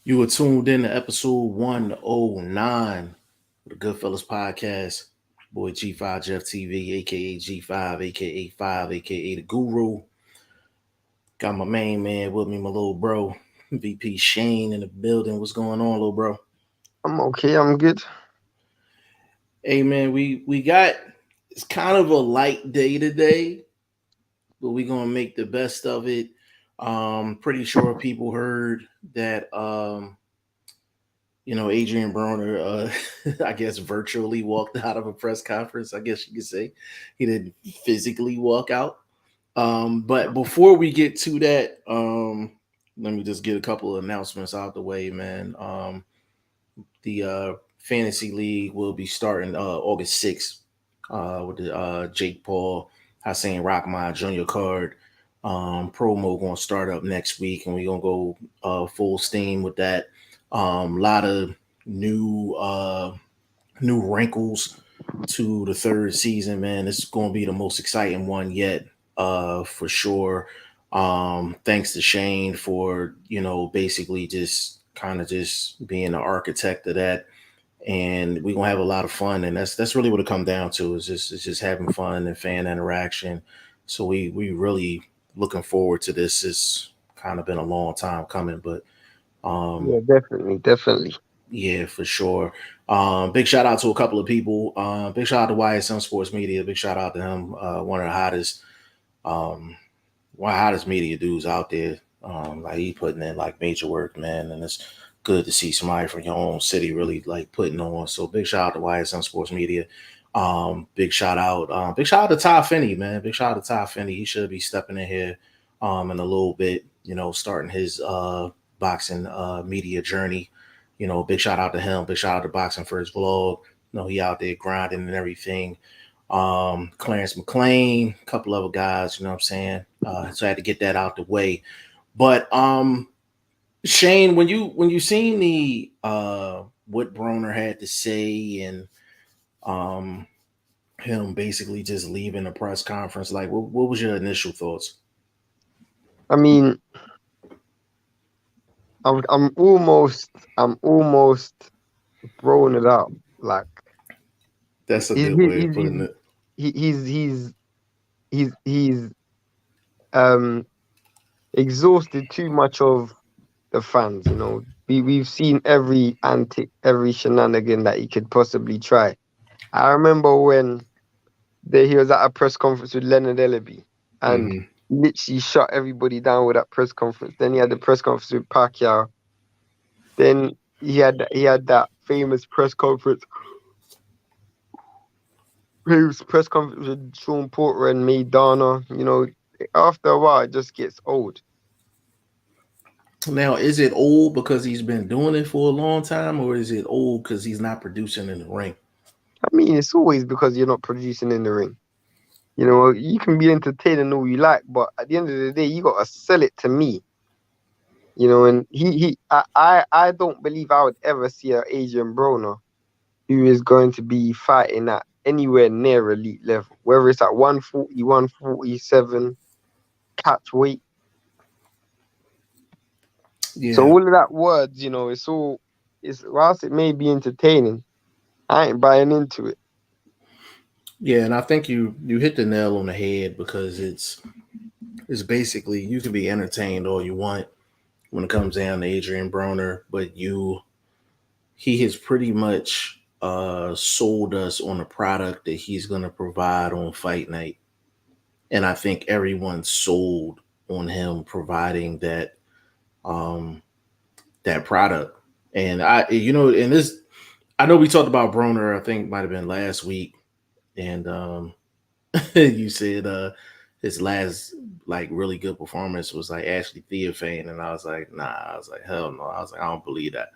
You were tuned in to episode 109 of the Goodfellas podcast. Boy G5 Jeff TV, aka G5, aka 5, aka the Guru. Got my main man with me, my little bro, VP Shane in the building. What's going on, little bro? I'm okay. I'm good. Hey man, we got it's kind of a light day today, but we're gonna make the best of it. Pretty sure people heard that Adrian Broner, I guess, virtually walked out of a press conference. I guess you could say he didn't physically walk out. But before we get to that, let me just get a couple of announcements out the way, man. The fantasy league will be starting August 6th with the Jake Paul, Hassan Rockmire Jr. card. Promo going to start up next week, and we're going to go full steam with that. A lot of new new wrinkles to the third season, man. It's going to be the most exciting one yet, for sure. Thanks to Shane for basically just kind of just being the architect of that, and we're gonna have a lot of fun, and that's really what it comes down to. It's just having fun and fan interaction. So we really looking forward to this. It's kind of been a long time coming, but um Yeah, definitely. yeah, for sure. Big shout out to a couple of people. Big shout out to YSM Sports Media. Big shout out to him. One of the um, hottest media dudes out there. Like he putting in like major work, man, and it's good to see somebody from your own city really like putting on. So big shout out to YSM Sports Media. Big shout out to Ty Finney, man. Big shout out to Ty Finney. He should be stepping in here in a little bit, starting his boxing media journey. Big shout out to him. Big shout out to Boxing First Vlog. He out there grinding and everything. Clarence McLean, a couple other guys, you know what I'm saying? So I had to get that out the way. But Shane, when you seen the what Broner had to say and um him basically just leaving the press conference, like what was your initial thoughts? I mean, I'm almost throwing it out. Like That's a he's good way of he's putting it. he's um exhausted too much of the fans. We've seen every antic, every shenanigan that he could possibly try. I remember when he was at a press conference with Leonard Ellaby and Hmm. literally shut everybody down with that press conference. Then he had the press conference with Pacquiao. Then he had that famous press conference with Sean Porter and Maidana. After a while, it just gets old. Now, is it old because he's been doing it for a long time, or is it old because he's not producing in the ring? I mean, it's always because you're not producing in the ring. You can be entertaining all you like, but at the end of the day, you gotta sell it to me. And I don't believe I would ever see an Asian Broner who is going to be fighting at anywhere near elite level, whether it's at 140, 147 catch weight. So Yeah, all of that words, it's whilst it may be entertaining, I ain't buying into it. yeah, and I think you hit the nail on the head because it's basically you can be entertained all you want when it comes down to Adrian Broner, but he has pretty much sold us on a product that he's gonna provide on fight night. And I think everyone's sold on him providing um that product. And and this I know we talked about Broner, I think might have been last week, and you said his last like really good performance was like Ashley Theophane, and I was like, nah, I was like, hell no, I was like, I don't believe that.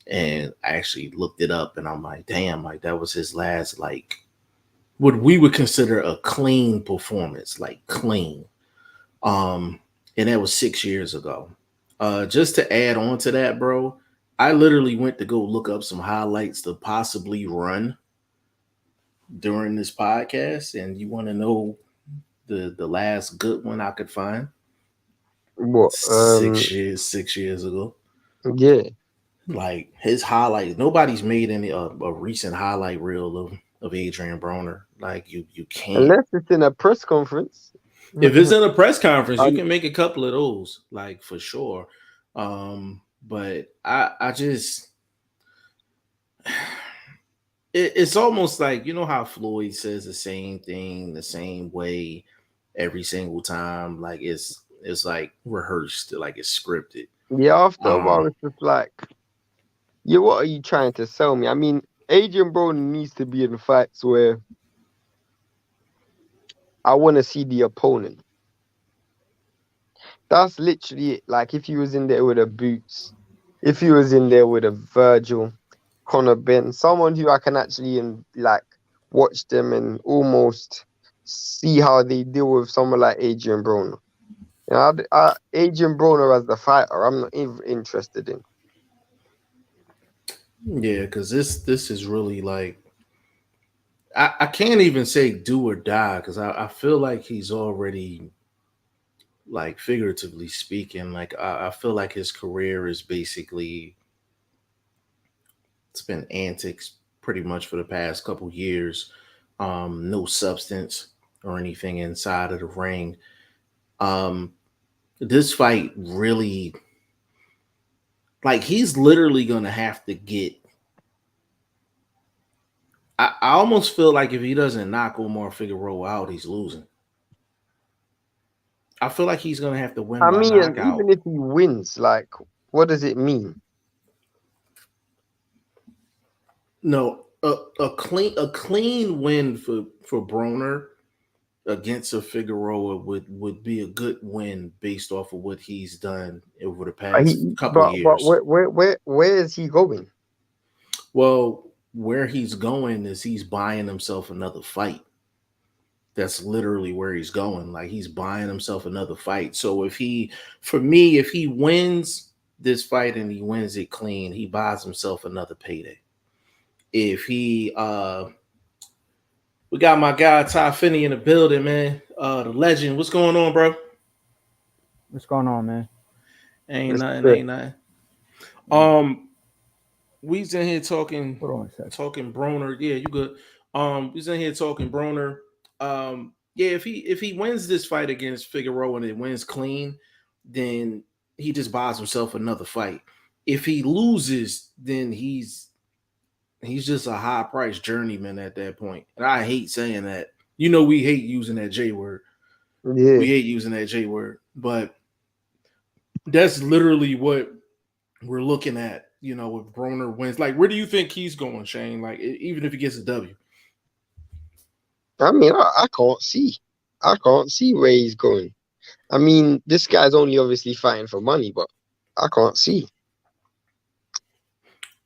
And I actually looked it up, and I'm like, damn, like that was his last like what we would consider a clean performance, like clean. Um, and that was 6 years ago. Just to add on to that, bro, I literally went to go look up some highlights to possibly run during this podcast, and you want to know the last good one I could find? What? 6 years, 6 years ago. Yeah. Like his highlights, nobody's made any a recent highlight reel of Adrian Broner. Like you can't. Unless it's in a press conference. If it's in a press conference, you And can make a couple of those, like for sure. But I just it's almost like you know how Floyd says the same thing the same way every single time. Like it's like rehearsed, like it's scripted. yeah, after a while, Um, it's just like, yeah, what are you trying to sell me? I mean, Adrian Broner needs to be in fights where I want to see the opponent. That's literally it. Like if he was in there with a Boots, if he was in there with a Virgil, Conor Ben, someone who I can actually like watch them and almost see how they deal with someone like Adrian Broner. You know, Adrian Broner as the fighter, I'm not even interested in. yeah, because this is really like I can't even say do or die because I feel like he's already like figuratively speaking, like I feel like his career is basically it's been antics pretty much for the past couple years. No substance or anything inside of the ring. Um, this fight really like he's literally gonna have to get. I almost feel like if he doesn't knock Omar Figueroa out, he's losing. I feel like he's gonna have to win I by mean, and knockout. even if he wins, like, what does it mean? No, a clean win for Broner against a Figueroa would be a good win based off of what he's done over the past couple But years. where is he going? Well, where he's going is he's buying himself another fight. That's literally where he's going. Like he's buying himself another fight. So for me, if he wins this fight and he wins it clean, he buys himself another payday. If he We got my guy Ty Finney in the building, man. The legend. What's going on, bro? What's going on, man? Ain't nothing, Respect. ain't nothing. Mm. Um, we's in here talking Hold on a second. talking Broner. Yeah, you good. We's in here talking Broner. Yeah, if he wins this fight against Figueroa and it wins clean, then he just buys himself another fight. If he loses, then he's just a high price journeyman at that point. And I hate saying that. You know, we hate using that J word. We Yeah. hate using that J word, but that's literally what we're looking at. You know, if Broner wins, like, where do you think he's going, Shane? Like, even if he gets a W. I mean, I can't see. I can't see where he's going. I mean, this guy's only obviously fighting for money, but I can't see.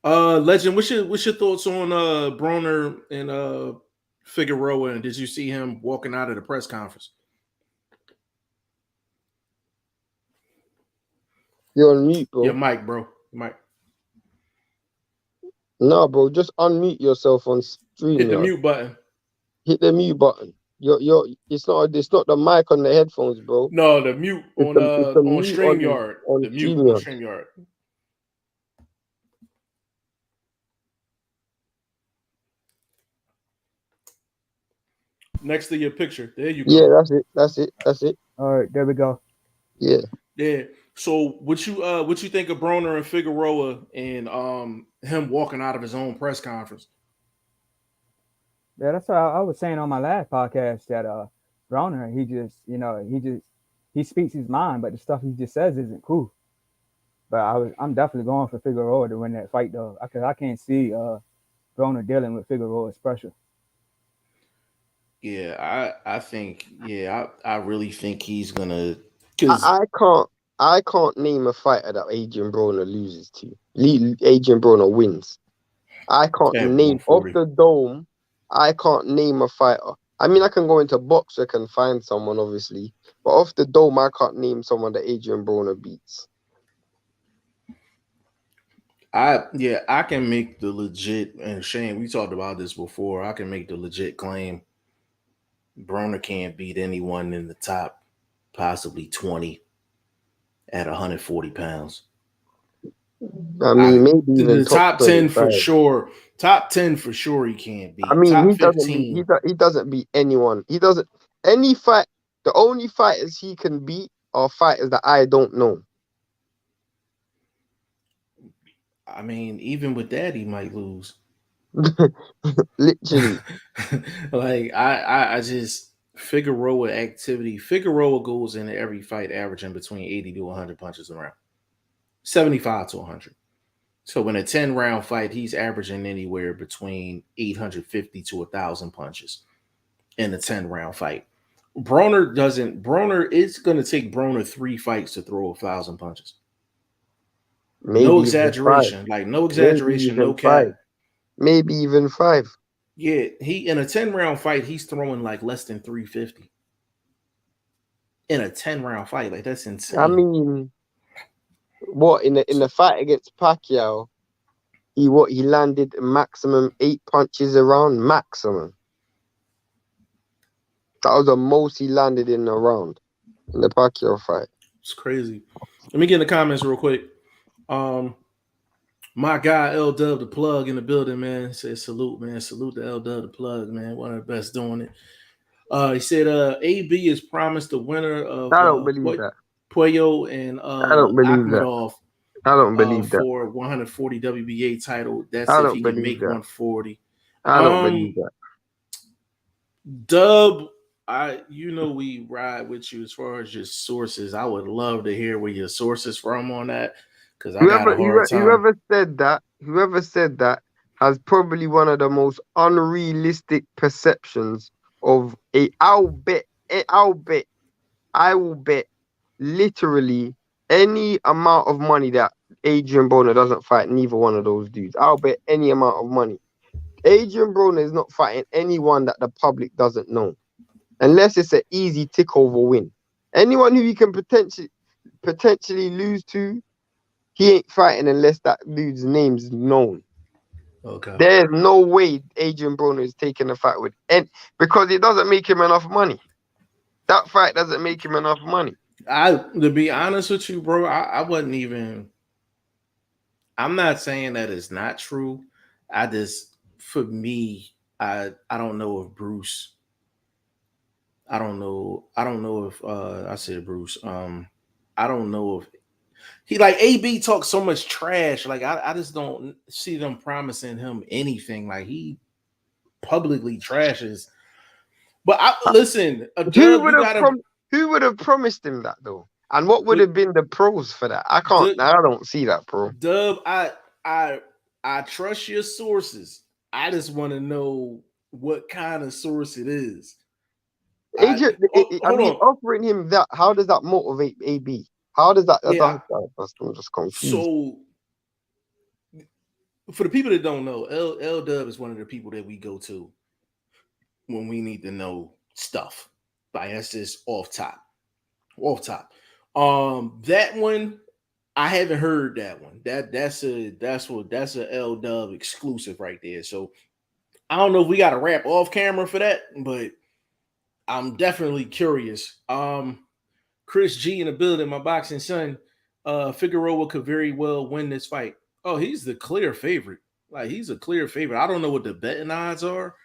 Legend, what's your thoughts on Broner and Figueroa? And did you see him walking out of the press conference? You're on mute, Your bro. mic, bro. Mike, No, bro, just unmute yourself on hit the StreamYard. mute button. Hit the mute button. It's not the mic on the headphones, bro. No, the mute It's the on mute StreamYard. on The mute on StreamYard. StreamYard. Next to your picture. There you Yeah, go. that's it. All right, there we go. Yeah. Yeah. So what you think of Broner and Figueroa and him walking out of his own press conference? Yeah, that's what I was saying on my last podcast that Broner, he speaks his mind, but the stuff he just says isn't cool. But I'm definitely going for Figueroa to win that fight though, because I can't see Broner dealing with Figueroa's pressure. Yeah, I think I really think he's gonna because I can't I can't name a fighter that Adrian Broner loses to. Adrian Broner wins. I can't at name off 140. the dome. I can't name a fighter. I mean, I can go into box. I can find someone, obviously, but off the dome, I can't name someone that Adrian Broner beats. I can make the legit and Shane, we talked about this before. I can make the legit claim Broner can't beat anyone in the top possibly 20 at 140 pounds. I mean, maybe even The top top 10 for 25. sure. Top 10 for sure he can't I beat. mean, Top he doesn't beat 15. he doesn't beat anyone. He doesn't any fight. The only fighters he can beat are fighters that I don't know. I mean, even with that, he might lose. Literally. Like I just Figueroa activity. Figueroa goes into every fight averaging between 80 to 100 punches around, 75 to 100. So in a 10-round fight, he's averaging anywhere between 850 to 1,000 punches in a 10-round fight. Broner doesn't. Broner, it's going to take Broner 3 fights to throw 1,000 punches. No Maybe even 5. exaggeration. Like no Maybe exaggeration, no even 5. cap. Maybe even 5. Yeah, he in a 10-round fight, he's throwing like less than 350. In a 10-round fight, like that's insane. I mean, what in the fight against Pacquiao, he landed maximum 8 punches around maximum. That was the most he landed in a round in the Pacquiao fight. It's crazy. Let me get in the comments real quick. My guy L Dub the plug in the building, man. Says salute, man. Salute to L Dub the plug, man. One of the best doing it. He said AB is promised the winner of I don't believe that. Puello and I don't believe that. Akhmedov I don't believe that. for 140 WBA title. That's I if don't he can believe make that. 140. I don't believe that. Dub, we ride with you as far as your sources. I would love to hear where your sources from on that, because I got a hard time. Whoever said that has probably one of the most unrealistic perceptions of a. I will bet literally any amount of money that Adrian Broner doesn't fight neither one of those dudes. I'll bet any amount of money. Adrian Broner is not fighting anyone that the public doesn't know, unless it's an easy tick-over win. Anyone who he can potentially lose to, he ain't fighting unless that dude's name's known. Okay. There's no way Adrian Broner is taking a fight with because it doesn't make him enough money. That fight doesn't make him enough money. To be honest with you, bro, I wasn't even. I'm not saying that it's not true. For me, I don't know if Bruce. I don't know if I said Bruce. I don't know if he like AB talks so much trash. Like I just don't see them promising him anything. Like he publicly trashes. But listen, who would have promised him that though? And what would have been the pros for that? I don't see that, bro. Dub, I trust your sources. I just want to know what kind of source it is. Adrian, offering him that, how does that motivate AB? How does that? I'm just confused. So, for the people that don't know, L Dub is one of the people that we go to when we need to know stuff. Like that's just off top. That one, I haven't heard that one. That's a L Dub exclusive right there. So I don't know if we got to wrap off camera for that, but I'm definitely curious. Chris G in the building, my boxing son. Figueroa could very well win this fight. Oh, he's the clear favorite. Like he's a clear favorite. I don't know what the betting odds are,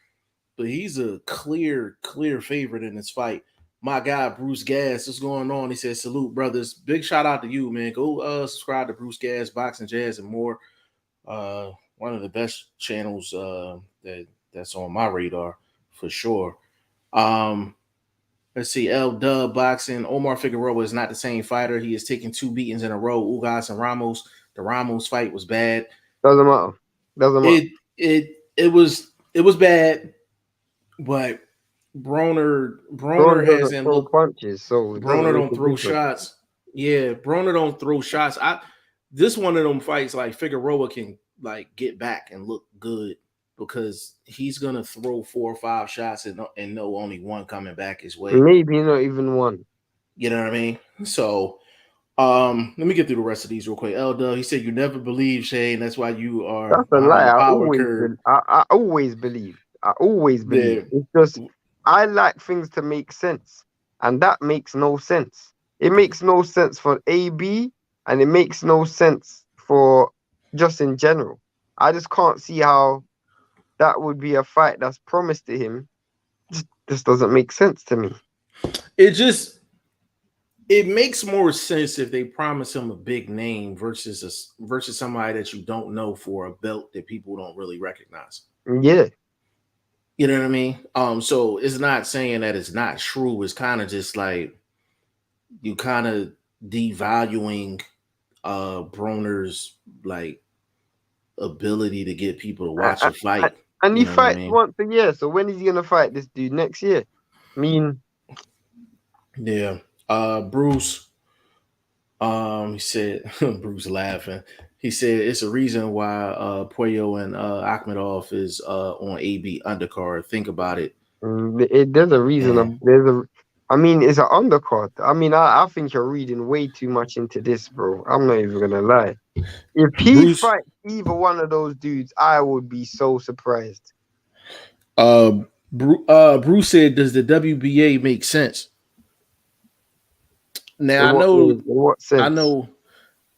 but he's a clear favorite in this fight. My guy Bruce Gas, what's going on? He says, salute, brothers. Big shout out to you, man. Go subscribe to Bruce Gas, Boxing Jazz, and more. One of the best channels that's on my radar for sure. Let's see, L Dub Boxing. Omar Figueroa is not the same fighter. He has taken 2 beatings in a row. Ugas and Ramos. The Ramos fight was bad. Doesn't matter. It was bad, but Broner hasn't looked punches. So Broner don't throw shots. Yeah, Broner don't throw shots. This one of them fights like Figueroa can like get back and look good because he's gonna throw 4 or 5 shots and know only one coming back his way. Maybe not even one. You know what I mean? So let me get through the rest of these real quick. Elda, he said you never believe, Shane. That's why you are. That's a lie. I always believe. Yeah. It's just I like things to make sense, and that makes no sense. It makes no sense for AB, and it makes no sense for just in general. I just can't see how that would be a fight that's promised to him. Just doesn't make sense to me. It makes more sense if they promise him a big name versus somebody that you don't know for a belt that people don't really recognize. Yeah. You know what I mean? So it's not saying that it's not true. It's kind of just like you kind of devaluing Broner's like ability to get people to watch a fight. And You he know what I fights mean? once a year. So when is he gonna fight this dude next year? I mean, Yeah. Bruce. He said Bruce laughing. He said it's a reason why Puello and Akhmedov is on AB undercard. Think about it. there's a reason. Yeah. I mean, it's an undercard. I mean, I think you're reading way too much into this, bro. I'm not even gonna lie. If he Bruce. fights either one of those dudes, I would be so surprised. Bruce said, "Does the WBA make sense?" Now In I what know, way? In what I sense? know.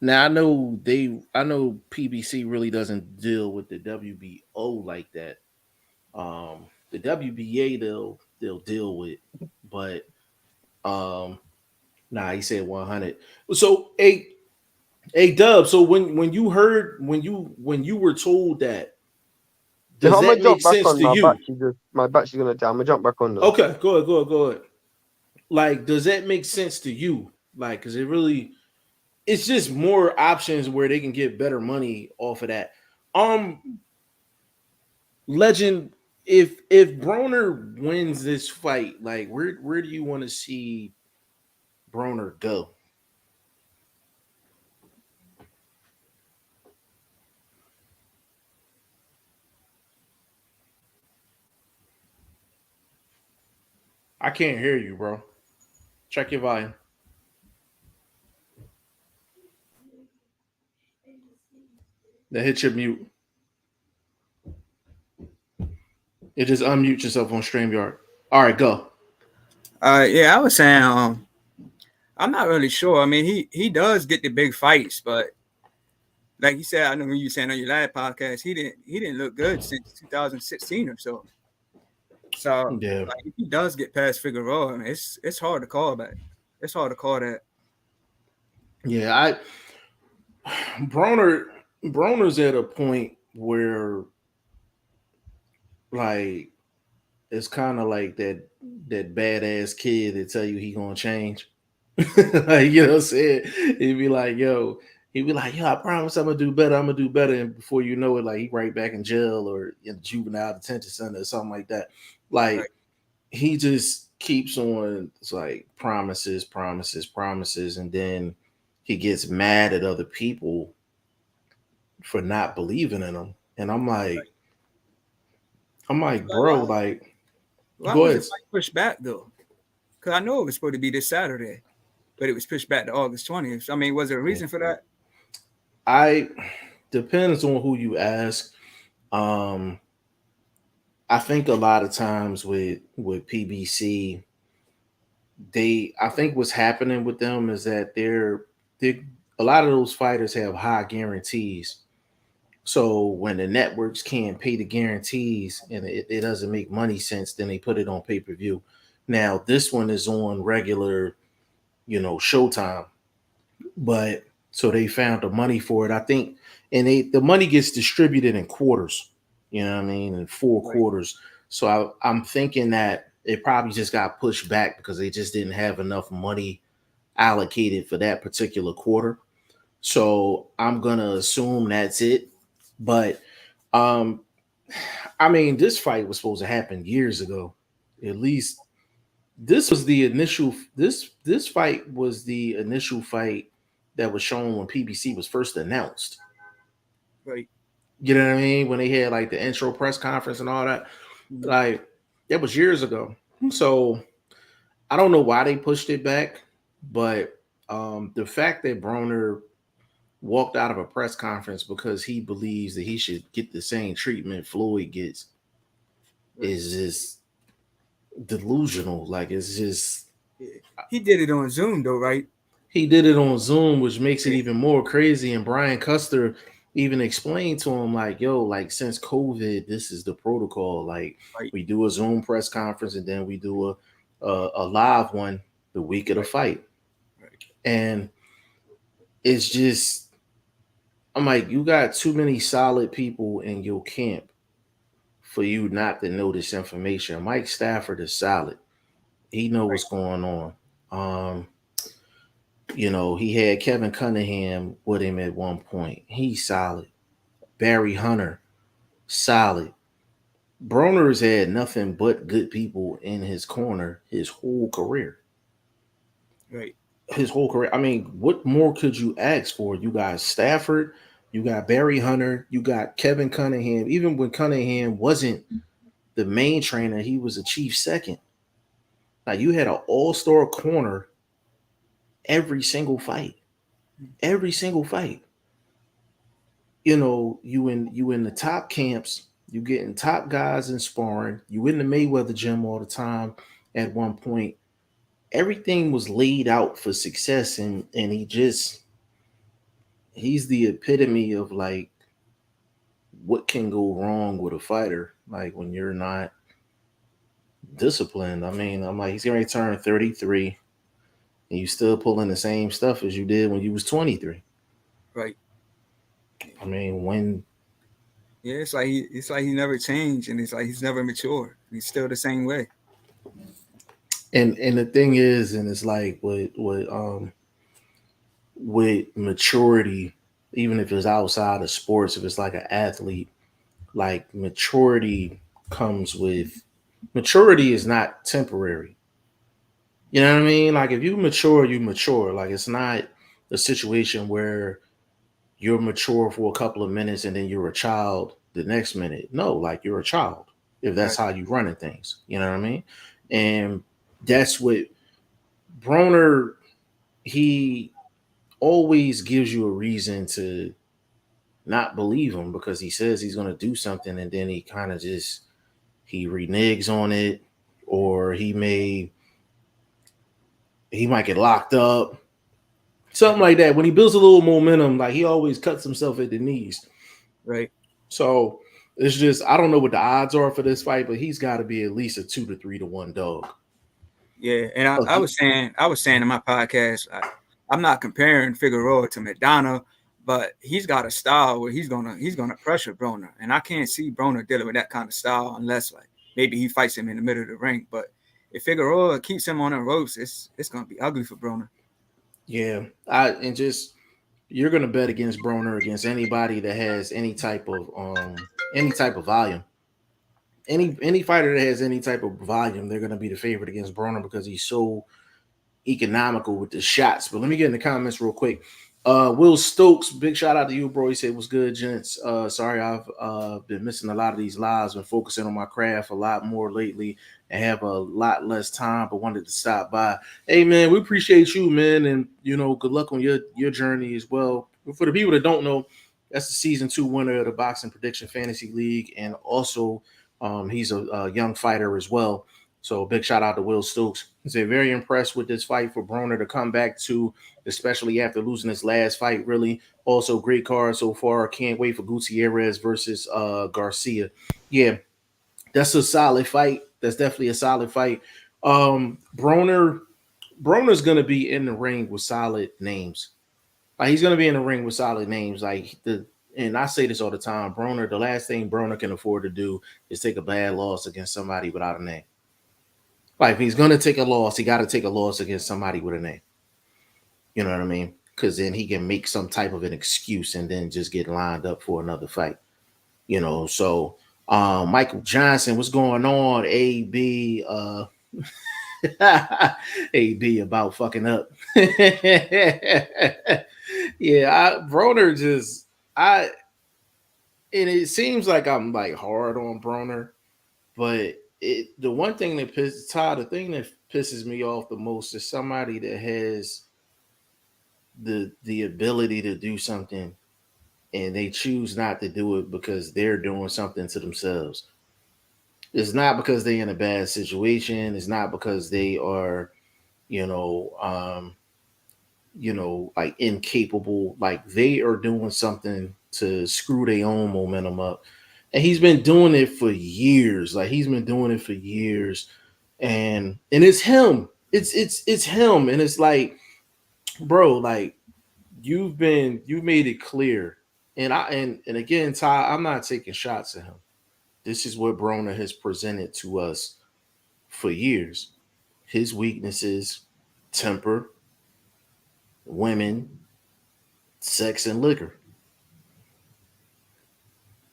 Now I know PBC really doesn't deal with the WBO like that. The WBA they'll deal with, but nah, he said 100. So a dub. So when you were told that, Yeah, does I'm gonna that make jump back sense on to you? my battery's gonna die. I'm gonna jump back on though. Okay, go ahead. Like, does that make sense to you? Like, because it's just more options where they can get better money off of that. Legend, if Broner wins this fight, like where do you want to see Broner go? I can't hear you, bro. Check your volume. Then hit your mute. It just unmute yourself on StreamYard. All right, go. Yeah, I was saying, I'm not really sure. I mean, he does get the big fights, but like you said, I know when you were saying on your last podcast, he didn't look good since 2016 or so. So Yeah, like, if he does get past Figueroa, I mean, it's hard to call that. It's hard to call that. yeah. Broner Broner's at a point where like it's kind of like that badass kid that tell you he gonna change. Like, you know what I'm saying? He'd be like, yo, I promise I'm gonna do better. I'm gonna do better. And before you know it, like he right back in jail or in juvenile detention center or something like that. Like Right. he just keeps on, it's like promises, promises, promises, and then he gets mad at other people for not believing in him. And I'm like, Like, bro, like, why go was the ahead. fight pushed back though? Because I know it was supposed to be this Saturday, but it was pushed back to August 20th. I mean, was there a reason for that? I depends on who you ask. Um, I think a lot of times with PBC, I think what's happening with them is that they a lot of those fighters have high guarantees. So when the networks can't pay the guarantees and it doesn't make money sense, then they put it on pay per view. Now this one is on regular, Showtime, but so they found the money for it. I think, and the money gets distributed in quarters. You know what I mean, in four Right. quarters. So I'm thinking that it probably just got pushed back because they just didn't have enough money allocated for that particular quarter. So I'm gonna assume that's it. But um, I mean, this fight was supposed to happen years ago. At least this was the initial. This fight was the initial fight that was shown when PBC was first announced. Right. You know what I mean? When they had like the intro press conference and all that, Mhm. like that was years ago. So I don't know why they pushed it back, but the fact that Broner walked out of a press conference because he believes that he should get the same treatment Floyd gets Right. is just delusional. Like it's just Yeah. He did it on Zoom though, right? he did it on Zoom, which makes it even more crazy. And Brian Custer even explained to him, like, yo, like since COVID, this is the protocol. Like Right. we do a Zoom press conference and then we do a live one the week of the Right. fight. Right. And it's just, I'm like, you got too many solid people in your camp for you not to know this information. Mike Stafford is solid. He know Right. what's going on. Um, he had Kevin Cunningham with him at one point. He's solid. Barry Hunter, solid. Broner's had nothing but good people in his corner his whole career. Right. His whole career. I mean, what more could you ask for? You got Stafford, you got Barry Hunter, you got Kevin Cunningham. Even when Cunningham wasn't the main trainer, he was a chief second. Like you had an all-star corner every single fight. Every single fight. You in the top camps, you getting top guys in sparring, you in the Mayweather gym all the time at one point. Everything was laid out for success, and he's the epitome of like what can go wrong with a fighter, like when you're not disciplined. I mean, I'm like, he's gonna turn 33 and you still pulling the same stuff as you did when you was 23. Right. I mean, when Yeah, it's like he never changed, and it's like he's never matured. He's still the same way. and the thing is, and it's like with maturity, even if it's outside of sports, if it's like an athlete, like maturity is not temporary. You know what I mean? Like if you mature, you mature. Like it's not a situation where you're mature for a couple of minutes and then you're a child the next minute. No, like you're a child if that's Right. how you running things. You know what I mean? And that's what Broner, he always gives you a reason to not believe him because he says he's going to do something and then he kind of just he reneges on it, or he might get locked up, something like that. When he builds a little momentum, like he always cuts himself at the knees. Right. So it's just I don't know what the odds are for this fight, but he's got to be at least a 2 to 3 to 1 dog. Yeah, and I Okay. was saying in my podcast, I'm not comparing Figueroa to McDonough, but he's got a style where he's gonna pressure Broner, and I can't see Broner dealing with that kind of style unless like maybe he fights him in the middle of the ring. But if Figueroa keeps him on the ropes, it's gonna be ugly for Broner. Yeah, and just you're gonna bet against Broner against anybody that has any type of volume. Any fighter that has any type of volume, they're gonna be the favorite against Broner because he's so economical with the shots. But let me get in the comments real quick. Will Stokes, big shout out to you, bro. He said, "What's good, gents? Sorry, I've been missing a lot of these lives, been focusing on my craft a lot more lately, and have a lot less time, but wanted to stop by. Hey, man, we appreciate you, man, and good luck on your journey as well. For the people that don't know, that's the season 2 winner of the Boxing Prediction Fantasy League, and also he's a young fighter as well. So big shout out to Will Stokes. He's very impressed with this fight for Broner to come back to, especially after losing his last fight. Really, also great card so far. Can't wait for Gutierrez versus Garcia. Yeah, that's a solid fight. That's definitely a solid fight. Broner's gonna be in the ring with solid names. Like he's gonna be in the ring with solid names. And I say this all the time. Broner, the last thing Broner can afford to do is take a bad loss against somebody without a name. Like if he's gonna take a loss, he got to take a loss against somebody with a name. You know what I mean? Because then he can make some type of an excuse and then just get lined up for another fight. So Michael Johnson, what's going on? AB, AB about fucking up. Yeah, Broner I, and it seems like I'm like hard on Broner. But the one thing that the thing that pisses me off the most is somebody that has the ability to do something and they choose not to do it because they're doing something to themselves. It's not because they're in a bad situation. It's not because they are, you know, like incapable. Like they are doing something to screw their own momentum up. And he's been doing it for years. Like he's been doing it for years. And it's him. It's him. And it's like, bro, like you've made it clear. And again, Ty, I'm not taking shots at him. This is what Broner has presented to us for years. His weaknesses, temper, women, sex, and liquor.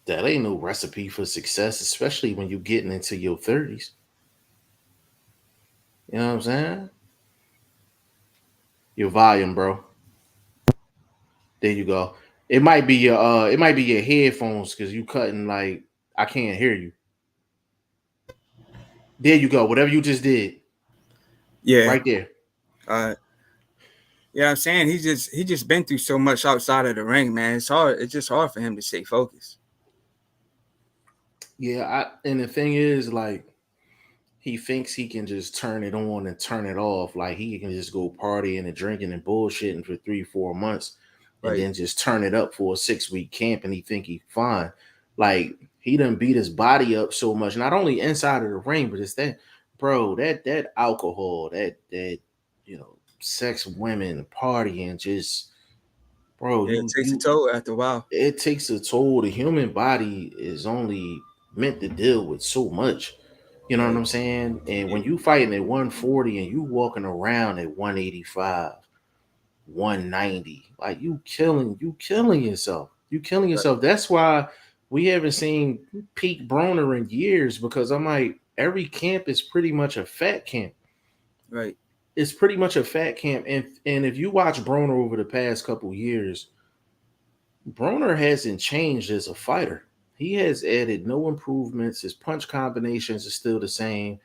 That ain't no recipe for success, especially when you're getting into your 30s. You know what I'm saying? Your volume, bro. There you go. It might be your headphones because you cutting like I can't hear you. There you go. Whatever you just did. Yeah. Right there. Yeah, I'm saying he just been through so much outside of the ring, man. It's hard. It's just hard for him to stay focused. Yeah, and the thing is, like, he thinks he can just turn it on and turn it off. Like he can just go partying and drinking and bullshitting for 3-4 months and Right. then just turn it up for a 6-week camp and he think he fine. Like he done beat his body up so much, not only inside of the ring, but it's that, bro, that alcohol, that sex, women, partying, just, bro, Yeah, it takes a you toll after a while. it takes a toll. The human body is only meant to deal with so much. You know what Right. I'm saying? And Yeah. when you fighting at 140 and you walking around at 185, 190, like you killing yourself. You killing Right. yourself. That's why we haven't seen peak Broner in years, because I'm like, every camp is pretty much a fat camp. Right. It's pretty much a fat camp. And if you watch Broner over the past couple years, Broner hasn't changed as a fighter. He has added no improvements. His punch combinations are still the same.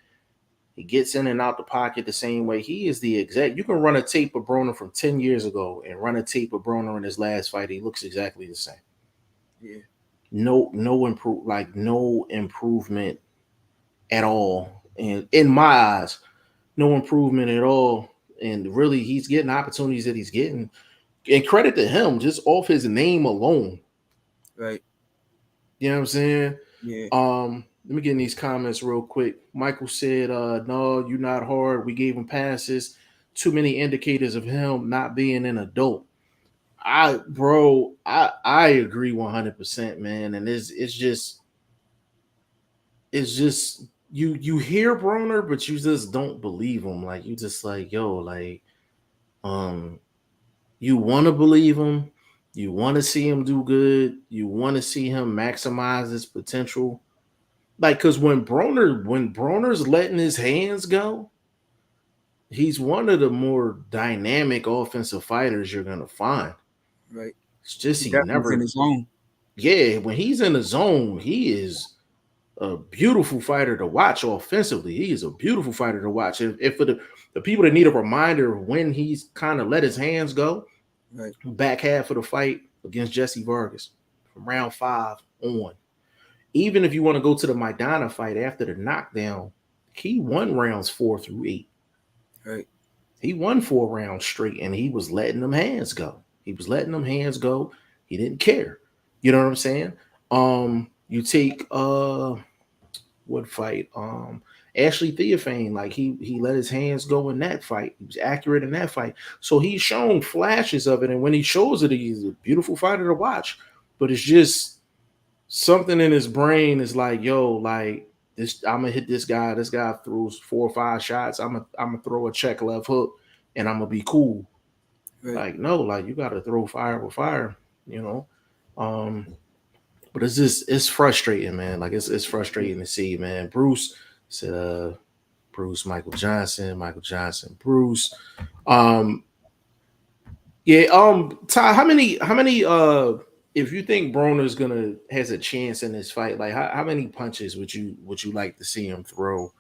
He gets in and out the pocket the same way. He is the exact. You can run a tape of Broner from 10 years ago and run a tape of Broner in his last fight. He looks exactly the same. Yeah. No improvement at all. And in my eyes, no improvement at all. And really, he's getting opportunities that he's getting. And credit to him, just off his name alone. Right. You know what I'm saying? Yeah. Let me get in these comments real quick. Michael said, no, you're not hard. We gave him passes. Too many indicators of him not being an adult. I agree 100%, man. And it's just you hear Broner, but you just don't believe him. Like you just like, yo, like, um, you want to believe him. You want to see him do good. You want to see him maximize his potential. Like, cause when Broner's letting his hands go, he's one of the more dynamic offensive fighters you're gonna find. Right. It's just He he definitely is in never, his zone. yeah. When he's in the zone, he is a beautiful fighter to watch offensively. He is a beautiful fighter to watch. If for the people that need a reminder of when he's kind of let his hands go, Right. back half of the fight against Jesse Vargas from round 5 on. Even if you want to go to the Maidana fight after the knockdown, he won rounds 4 through 8. Right. He won 4 rounds straight, and he was letting them hands go. He was letting them hands go. He didn't care. You know what I'm saying? You take what fight? Ashley Theophane, like he let his hands go in that fight. He was accurate in that fight. So he's shown flashes of it, and when he shows it, he's a beautiful fighter to watch. But it's just something in his brain is like, yo, like this, I'm gonna hit this guy. This guy throws 4 or 5 shots. I'm gonna throw a check left hook, and I'm gonna be cool. Right. Like, no, like you gotta throw fire with fire, you know. Um, but it's frustrating, man. Like it's frustrating to see, man. Bruce said, Bruce, Michael Johnson, Bruce. Um, yeah, Ty, how many if you think Broner's gonna has a chance in this fight, like how many punches would you like to see him throw,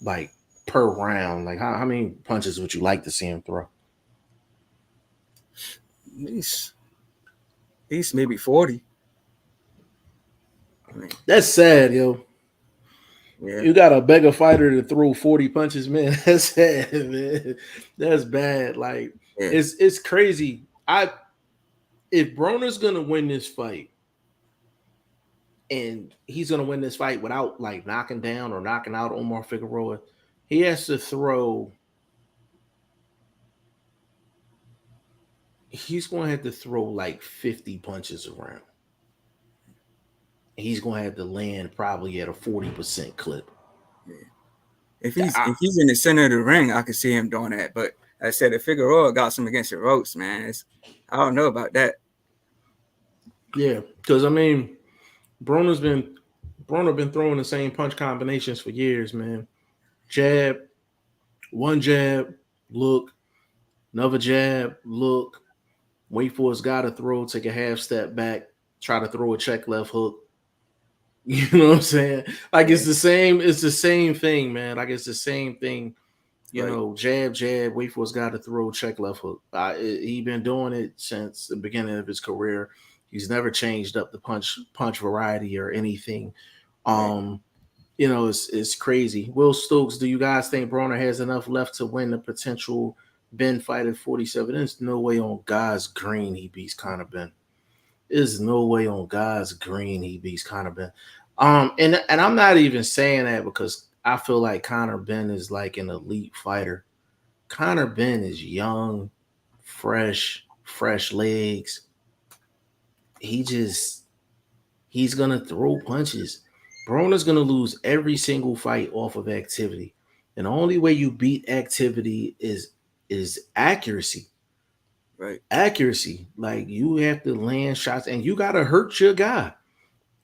like, per round? Like how many punches would you like to see him throw? At least maybe 40. I mean, That's sad, yo. Yeah, You got to beg a fighter to throw 40 punches, man. That's sad, man. That's bad. Like yeah, it's crazy. If Broner's gonna win this fight, and he's gonna win this fight without like knocking down or knocking out Omar Figueroa, he has to throw. He's gonna have to throw like 50 punches around. He's gonna have to land probably at a 40% clip. yeah. If I, he's in the center of the ring, I could see him doing that. But I said if Figueroa got some against the ropes, man, I don't know about that. yeah, because I mean, Broner's been Broner been throwing the same punch combinations for years, man. Jab, one jab, look, another jab, look, wait for his guy to throw, take a half step back, try to throw a check left hook. You know what I'm saying? Like Yeah, it's the same thing, man. Like it's the same thing. You right, know, jab, jab, wait for his guy to throw, check left hook. He been doing it since the beginning of his career. He's never changed up the punch variety or anything. right. Um, you know, it's crazy. Will Stokes, do you guys think Broner has enough left to win the potential Ben fight at 47? There's no way on God's green he beats Conor Ben. There's no way on God's green he beats Conor Ben. And I'm not even saying that because I feel like Conor Ben is like an elite fighter. Conor Ben is young, fresh legs. He just he's gonna throw punches. Broner's gonna lose every single fight off of activity. And the only way you beat activity is accuracy. Right, Accuracy. Like you have to land shots and you gotta hurt your guy.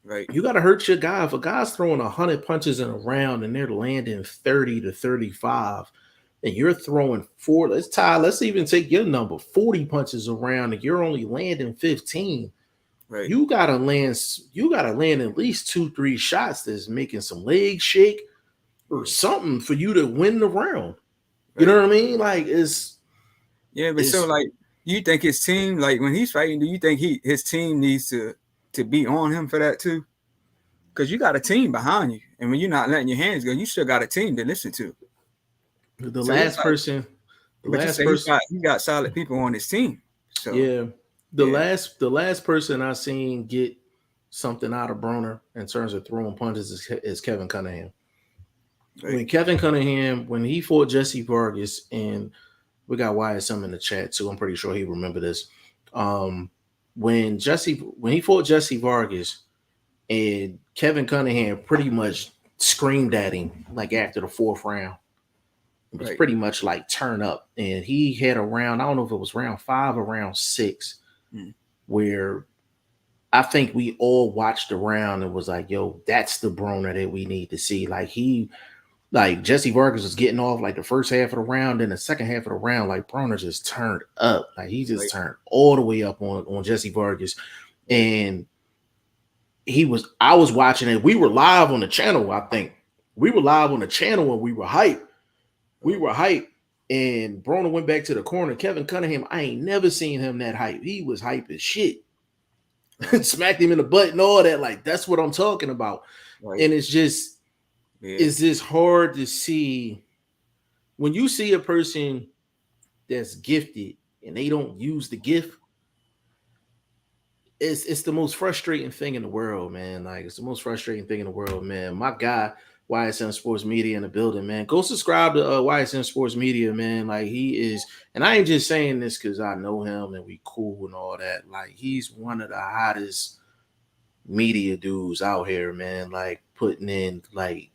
right, You gotta hurt your guy. If a guy's throwing 100 punches in a round and they're landing 30 to 35, and you're throwing four, let's even take your number, 40 punches around, and you're only landing 15. right, You gotta land at least 2, 3 shots that's making some legs shake or something for you to win the round. You know right. what I mean? Like Yeah, but so it's like, you think his team, like when he's fighting, do you think his team needs to be on him for that too? Because you got a team behind you, and when you're not letting your hands go, you still got a team to listen to. the So it's last like, person, the but you last say person, he got solid people on his team. So yeah. The yeah, last person I seen get something out of Broner in terms of throwing punches is Kevin Cunningham. right, When he fought Jesse Vargas, and we got Wyatt some in the chat too. I'm pretty sure he remember this. Um, when he fought Jesse Vargas, and Kevin Cunningham pretty much screamed at him like after the fourth round. It was right, pretty much like turn up, and he had a round. I don't know if it was round 5 or round 6, mm, where I think we all watched the round and was like, "Yo, that's the Broner that we need to see." Like Jesse Vargas was getting off like the first half of the round, and the second half of the round, like Broner just turned up. Like he just right, turned all the way up on Jesse Vargas. right, And I was watching it. We were live on the channel, I think. We were live on the channel and we were hyped. We were hyped. And Broner went back to the corner. Kevin Cunningham, I ain't never seen him that hype. He was hype as shit. Smacked him in the butt and all that. Like, that's what I'm talking about. right, And it's just hard to see when you see a person that's gifted and they don't use the gift. It's the most frustrating thing in the world, man. Like it's the most frustrating thing in the world, man. My guy, YSM Sports Media in the building, man. Go subscribe to YSM Sports Media, man. Like he is, and I ain't just saying this because I know him and we cool and all that. Like he's one of the hottest media dudes out here, man. Like putting in like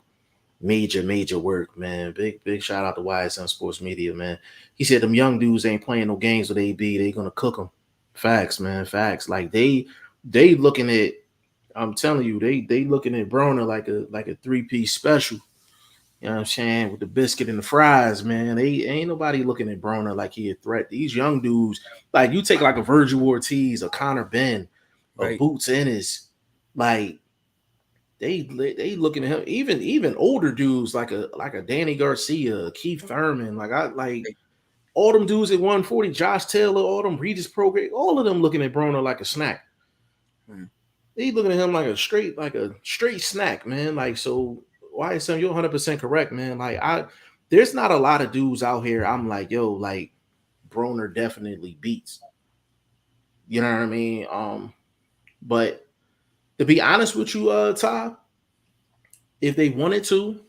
major work, man. Big shout out to YSM Sports Media, man. He said them young dudes ain't playing no games with AB. They gonna cook them. Facts, man. Facts. Like they looking at. I'm telling you, they looking at Broner like a 3-piece special. You know what I'm saying? With the biscuit and the fries, man. They ain't nobody looking at Broner like he a threat. These young dudes, like you take like a Virgil Ortiz, a Conor Ben, a right, Boots Ennis, like they looking at him. Even older dudes like a Danny Garcia, Keith Thurman, like right, all them dudes at 140, Josh Taylor, all them Regis program, all of them looking at Broner like a snack. mm, They looking at him like a straight snack, man. Like so, YSM, you're 100% correct, man. Like there's not a lot of dudes out here. I'm like, yo, like Broner definitely beats. You know what I mean? But to be honest with you, Ty, if they wanted to,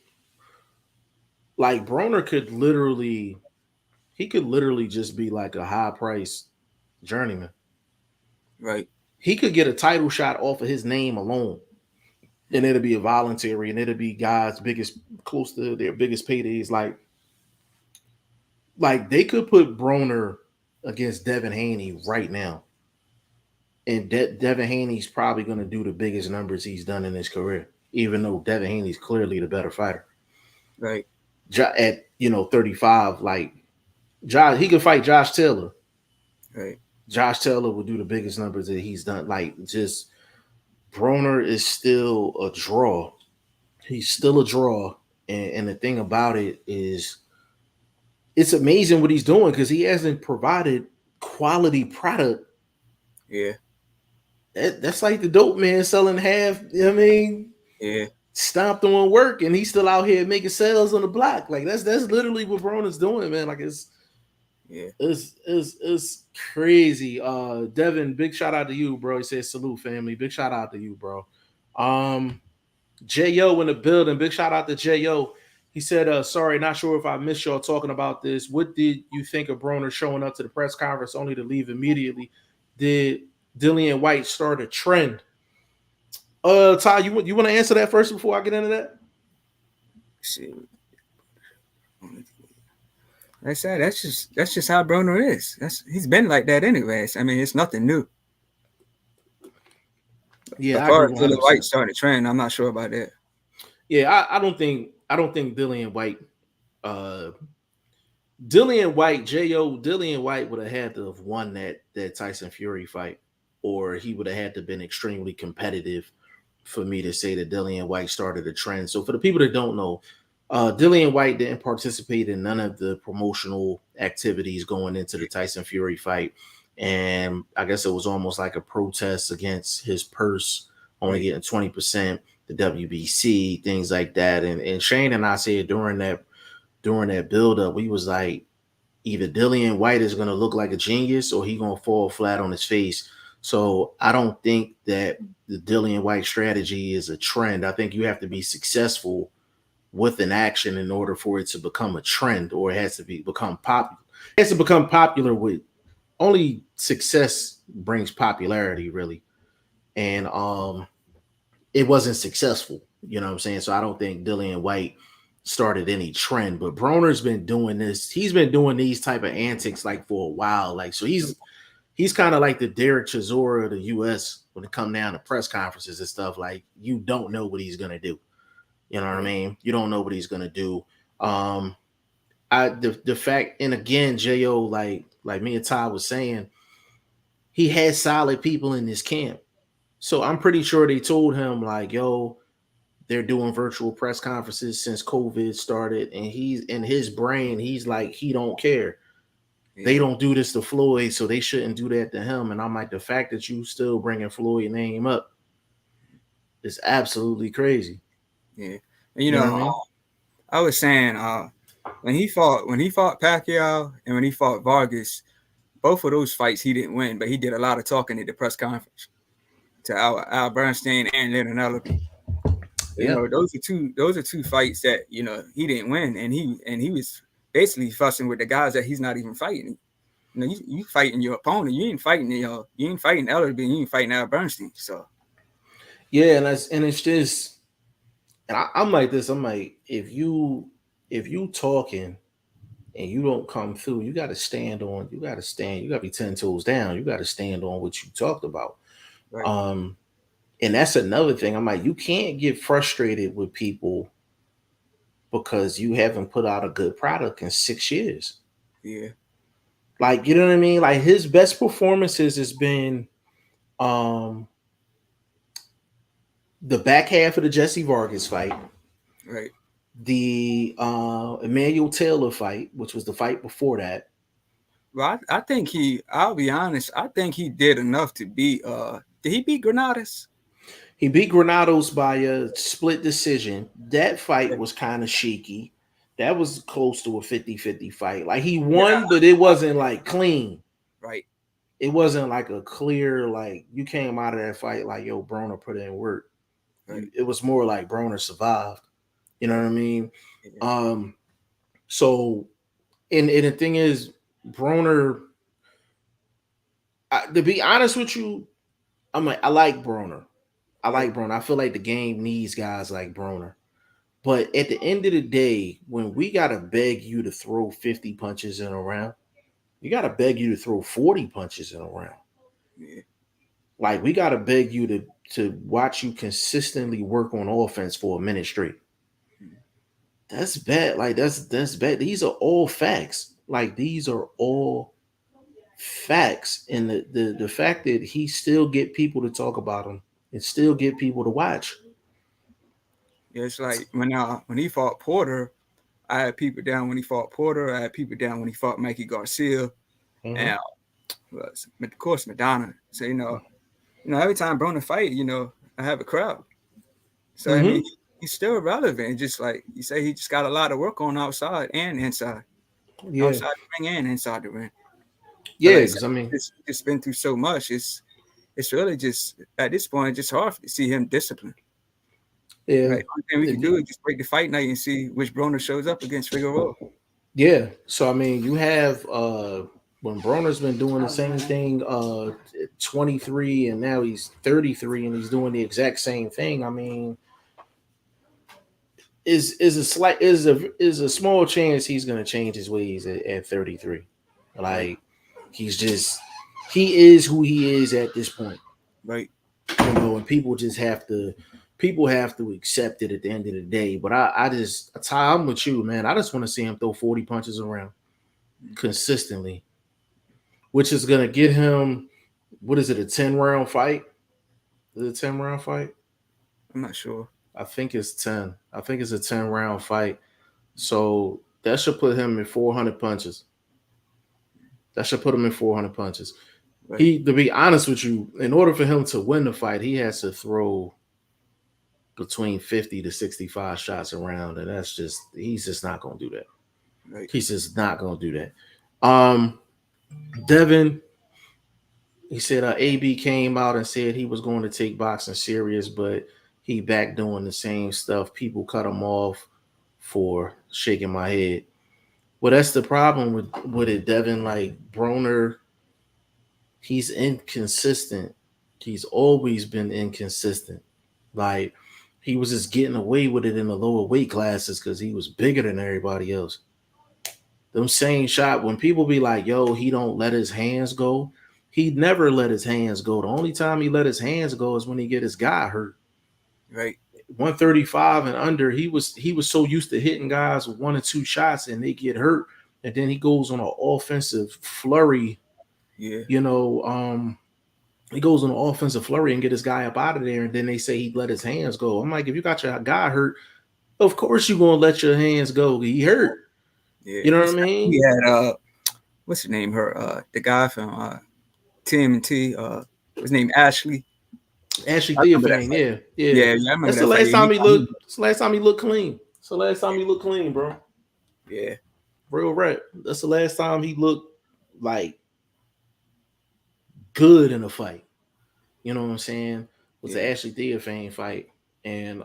like Broner could literally, he could literally just be like a high price journeyman. Right. He could get a title shot off of his name alone, and it'll be a voluntary, and it'll be guys biggest, close to their biggest paydays. Like they could put Broner against Devin Haney right now, and Devin Haney's probably going to do the biggest numbers he's done in his career, even though Devin Haney's clearly the better fighter. Right. At 35, like Josh, he could fight Josh Taylor. Right. Josh Taylor will do the biggest numbers that he's done. Like, just Broner is still a draw. He's still a draw. And the thing about it is, it's amazing what he's doing because he hasn't provided quality product. Yeah. That's like the dope man selling half, you know what I mean? Yeah. Stopped on work and he's still out here making sales on the block. Like, that's literally what Broner's doing, man. Like, it's crazy. Devin, big shout out to you, bro. He says salute, family. Big shout out to you, bro. J.O. in the building. Big shout out to J.O. He said, sorry, not sure if I missed y'all talking about this. What did you think of Broner showing up to the press conference only to leave immediately? Did Dillian White start a trend? Ty, you want to answer that first before I get into that? Shit. Like I said, that's just how Broner is. He's been like that anyways. I mean, it's nothing new. Yeah, as far as Dillian White starting a trend, I'm not sure about that. Yeah, I don't think Dillian White, Dillian White would have had to have won that Tyson Fury fight, or he would have had to have been extremely competitive for me to say that Dillian White started a trend. So for the people that don't know, Dillian White didn't participate in none of the promotional activities going into the Tyson Fury fight. And I guess it was almost like a protest against his purse, only getting 20%, the WBC, things like that. And Shane and I said during that buildup, we was like, either Dillian White is going to look like a genius or he going to fall flat on his face. So I don't think that the Dillian White strategy is a trend. I think you have to be successful with an action in order for it to become a trend, or it has to become popular. It has to become popular with only success brings popularity, really. And it wasn't successful, you know what I'm saying? So I don't think Dillian White started any trend, but Broner's been doing this. He's been doing these type of antics like for a while. Like, so he's kind of like the Derek Chisora of the US when it come down to press conferences and stuff. Like, you don't know what he's gonna do. You know what I mean? You don't know what he's gonna do. The fact, and again, J.O., like me and Ty was saying, he had solid people in his camp. So I'm pretty sure they told him, like, yo, they're doing virtual press conferences since COVID started, and he's in his brain, he's like, he don't care. Yeah. They don't do this to Floyd, so they shouldn't do that to him. And I'm like, the fact that you still bringing Floyd's name up is absolutely crazy. Yeah, and you know what I mean? I was saying when he fought Pacquiao and when he fought Vargas, both of those fights he didn't win, but he did a lot of talking at the press conference to Al Bernstein and Leonardo. You know, those are two fights that, you know, he didn't win, and he was basically fussing with the guys that he's not even fighting. You know, you fighting your opponent, you ain't fighting Ellerby, you ain't fighting Al Bernstein. So yeah, and it's just. And I'm like this. I'm like, if you talking and you don't come through, you got to stand. You got to be 10 toes down. You got to stand on what you talked about. Right. And that's another thing. I'm like, you can't get frustrated with people because you haven't put out a good product in 6 years. Yeah. Like, you know what I mean? Like, his best performances has been the back half of the Jesse Vargas fight, right? The Emmanuel Taylor fight, which was the fight before that. Well, I think I'll be honest, I think he did enough to beat. Did he beat Granadas? He beat Granados by a split decision. That fight was kind of shaky. That was close to a 50-50 fight. Like he won, but it wasn't like clean. Right. It wasn't like a clear, like you came out of that fight like, yo, Broner put in work. Right. It was more like Broner survived. You know what I mean? Yeah. So, and the thing is, Broner, to be honest with you, I like Broner. I like Broner. I feel like the game needs guys like Broner. But at the end of the day, when we got to beg you to throw 50 punches in a round, we got to beg you to throw 40 punches in a round. Yeah. Like, we got to beg you to watch you consistently work on offense for a minute straight. That's bad. Like, that's bad. These are all facts. Like, these are all facts. And the fact that he still get people to talk about him and still get people to watch. Yeah, it's like when he fought Porter, I had people down when he fought Porter. I had people down when he fought Mikey Garcia, and of course Madonna. So every time Broner fight, I have a crowd. So I mean, he's still relevant. Just like you say, he just got a lot of work on outside and inside. Yeah. Outside the ring and inside the ring. Yeah, like, because I mean, it's been through so much. It's really just at this point just hard to see him disciplined. Yeah, right? One thing we can do is just wait the fight night and see which Broner shows up against Figueroa. Yeah, so I mean, you have when Broner's been doing the same thing, 23, and now he's 33, and he's doing the exact same thing. I mean, is a small chance he's going to change his ways at 33. Like he is who he is at this point, right? And people just have to accept it at the end of the day. But I'm with you, man. I just want to see him throw 40 punches around consistently, which is going to get him, what is it, a 10-round fight? Is it a 10-round fight? I'm not sure. I think it's 10. I think it's a 10-round fight. So that should put him in 400 punches. Right. To be honest with you, in order for him to win the fight, he has to throw between 50 to 65 shots around, and he's just not going to do that. Right. He's just not going to do that. Devin, he said AB came out and said he was going to take boxing serious, but he back doing the same stuff. People cut him off for shaking my head. Well, that's the problem with it, Devin. Like Broner, he's inconsistent. He's always been inconsistent. Like he was just getting away with it in the lower weight classes because he was bigger than everybody else. Them same shot, when people be like, yo, he don't let his hands go. He never let his hands go. The only time he let his hands go is when he get his guy hurt. Right. 135 and under, he was so used to hitting guys with 1 or 2 shots and they get hurt. And then he goes on an offensive flurry. Yeah. He goes on an offensive flurry and get his guy up out of there. And then they say he let his hands go. I'm like, if you got your guy hurt, of course you're going to let your hands go. He hurt. Yeah. You know what I mean? He had, what's his name? The guy from TMNT, his name Ashley Theophane. Yeah. That's the last time he looked. It's the last time he looked clean. It's the last time he looked clean, bro. Yeah, real rap. That's the last time he looked like good in a fight. You know what I'm saying? Was the Ashley Theophane fight, and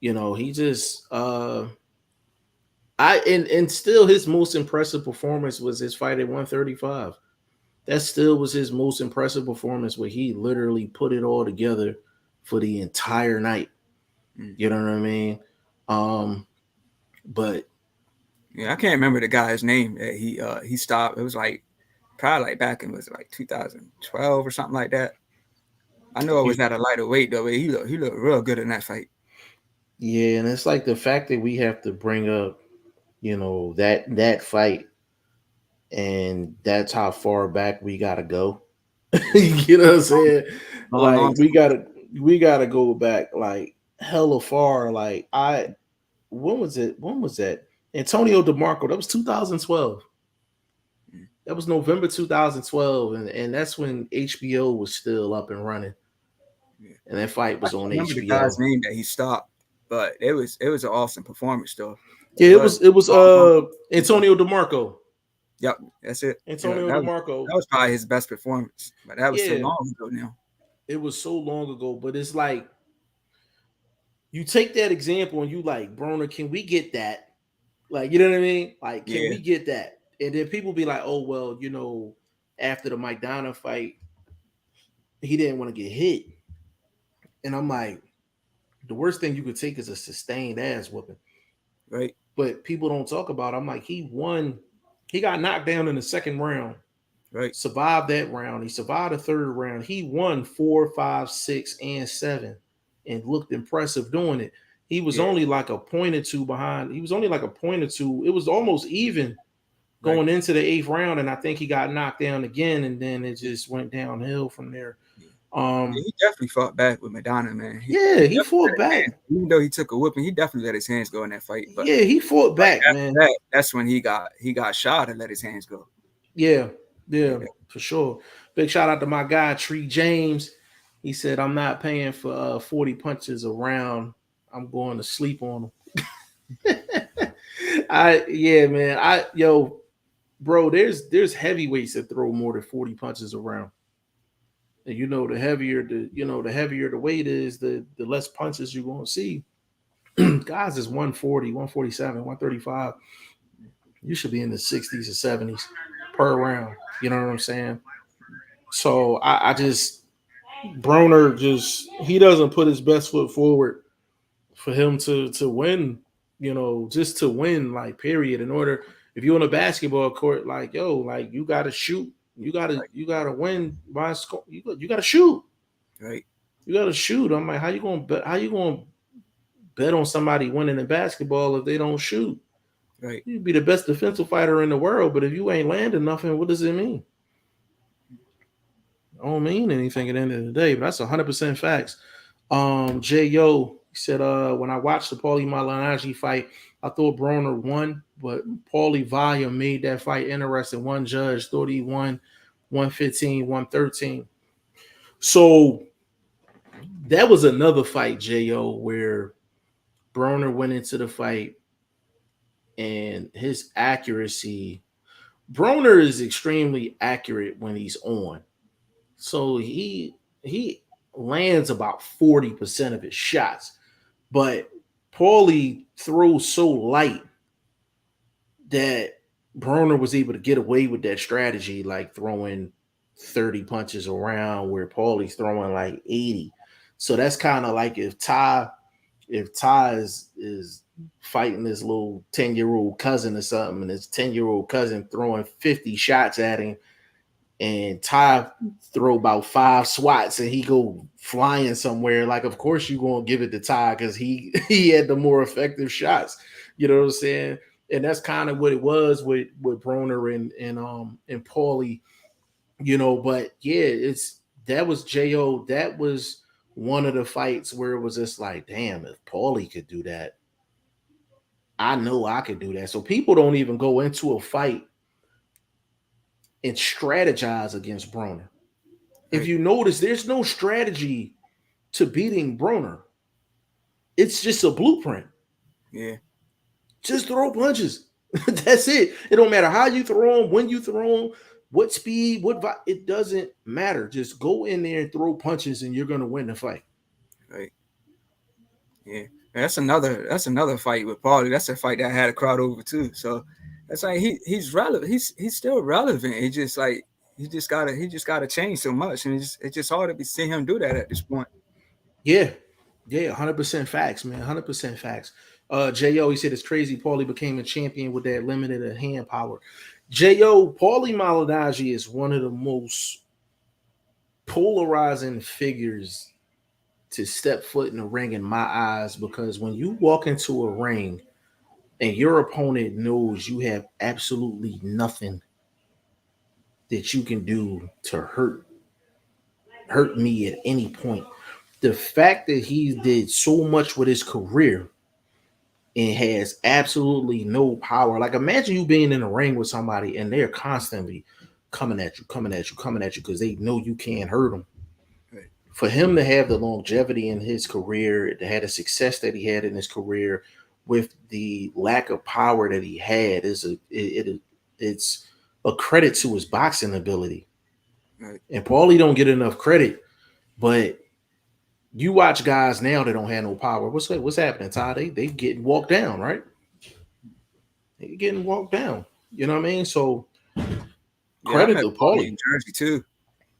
he just and still his most impressive performance was his fight at 135. That still was his most impressive performance, where he literally put it all together for the entire night. You know what I mean? But yeah, I can't remember the guy's name that he stopped. It was probably back in 2012 or something like that. I know it was at a lighter weight though. But he looked real good in that fight. Yeah, and it's like the fact that we have to bring up, that fight. And that's how far back we gotta go. You know what I'm saying? Like we gotta go back like hella far. Like when was that? Antonio DeMarco, that was 2012. That was November 2012, and that's when HBO was still up and running. And that fight was on remember the HBO. guy's name that he stopped, but it was an awesome performance though. Yeah, it was Antonio DeMarco. Yep, that's it. Antonio DeMarco. That was probably his best performance, but that was so long ago now. It was so long ago, but it's like you take that example and you like, Broner, can we get that? Like, you know what I mean? Like, can we get that? And then people be like, oh, well, you know, after the Mike Donner fight, he didn't want to get hit. And I'm like, the worst thing you could take is a sustained ass whooping. Right. But people don't talk about it. I'm like, he won. He got knocked down in the second round. Right. Survived that round. He survived the third round. He won 4, 5, 6, and 7 and looked impressive doing it. He was only like a point or two behind. He was only like a point or two. It was almost even going into the 8th round, and I think he got knocked down again, and then it just went downhill from there. He definitely fought back with Madonna, man. He fought back. Even though he took a whipping, he definitely let his hands go in that fight. But he fought back, man. That's when he got shot and let his hands go. Yeah, for sure. Big shout out to my guy Tree James. He said, "I'm not paying for 40 punches a round. I'm going to sleep on them." Bro, there's heavyweights that throw more than 40 punches around. And you know, the heavier the weight is, the less punches you're going to see. Guys is 140, 147, 135. You should be in the 60s or 70s per round. You know what I'm saying? So I just, Broner he doesn't put his best foot forward for him to win, you know, just to win, like, period. In order, if you're on a basketball court, like, yo, like, you got to shoot. You gotta win by score. You gotta shoot. Right. You gotta shoot. I'm like, how you gonna bet on somebody winning in basketball if they don't shoot? Right. You'd be the best defensive fighter in the world, but if you ain't landing nothing, what does it mean? It don't mean anything at the end of the day, but that's 100% facts. J.O. said, when I watched the Paulie Malignaggi fight, I thought Broner won, but Paulie Vaya made that fight interesting. One judge thought he won 115, 113. So that was another fight, J.O., where Broner went into the fight and his accuracy, Broner is extremely accurate when he's on. So he lands about 40% of his shots, but Paulie throws so light that Broner was able to get away with that strategy, like throwing 30 punches around where Paulie's throwing like 80. So that's kind of like if Ty is fighting this little 10-year-old cousin or something, and his 10-year-old cousin throwing 50 shots at him, and Ty throw about 5 swats and he go flying somewhere, like, of course you're going to give it to Ty because he had the more effective shots. You know what I'm saying? And that's kind of what it was with Broner and Paulie, you know. But yeah, that was J.O. That was one of the fights where it was just like, damn, if Paulie could do that, I know I could do that. So people don't even go into a fight and strategize against Broner. Right. If you notice, there's no strategy to beating Broner. It's just a blueprint. Yeah. Just throw punches. That's it. It don't matter how you throw them, when you throw them, what speed, it doesn't matter. Just go in there and throw punches and you're going to win the fight. Right. Yeah. That's another fight with Paulie. That's a fight that had a crowd over too. So that's like he's relevant. He's still relevant. He just gotta change so much, and it's just hard to see him do that at this point. Yeah, 100% facts, man. 100% facts. J.O. he said it's crazy. Paulie became a champion with that limited hand power. J.O. Paulie Malignaggi is one of the most polarizing figures to step foot in the ring in my eyes, because when you walk into a ring and your opponent knows you have absolutely nothing that you can do to hurt me at any point, the fact that he did so much with his career and has absolutely no power. Like, imagine you being in a ring with somebody and they're constantly coming at you because they know you can't hurt them. for him to have the longevity in his career, to have the success that he had in his career, with the lack of power that he had, it's a credit to his boxing ability. Right. And Paulie don't get enough credit, but you watch guys now that don't have no power. What's happening, Ty? They getting walked down, right? They getting walked down. You know what I mean? So Yeah, I credit met to Paulie Paulie. in Jersey too.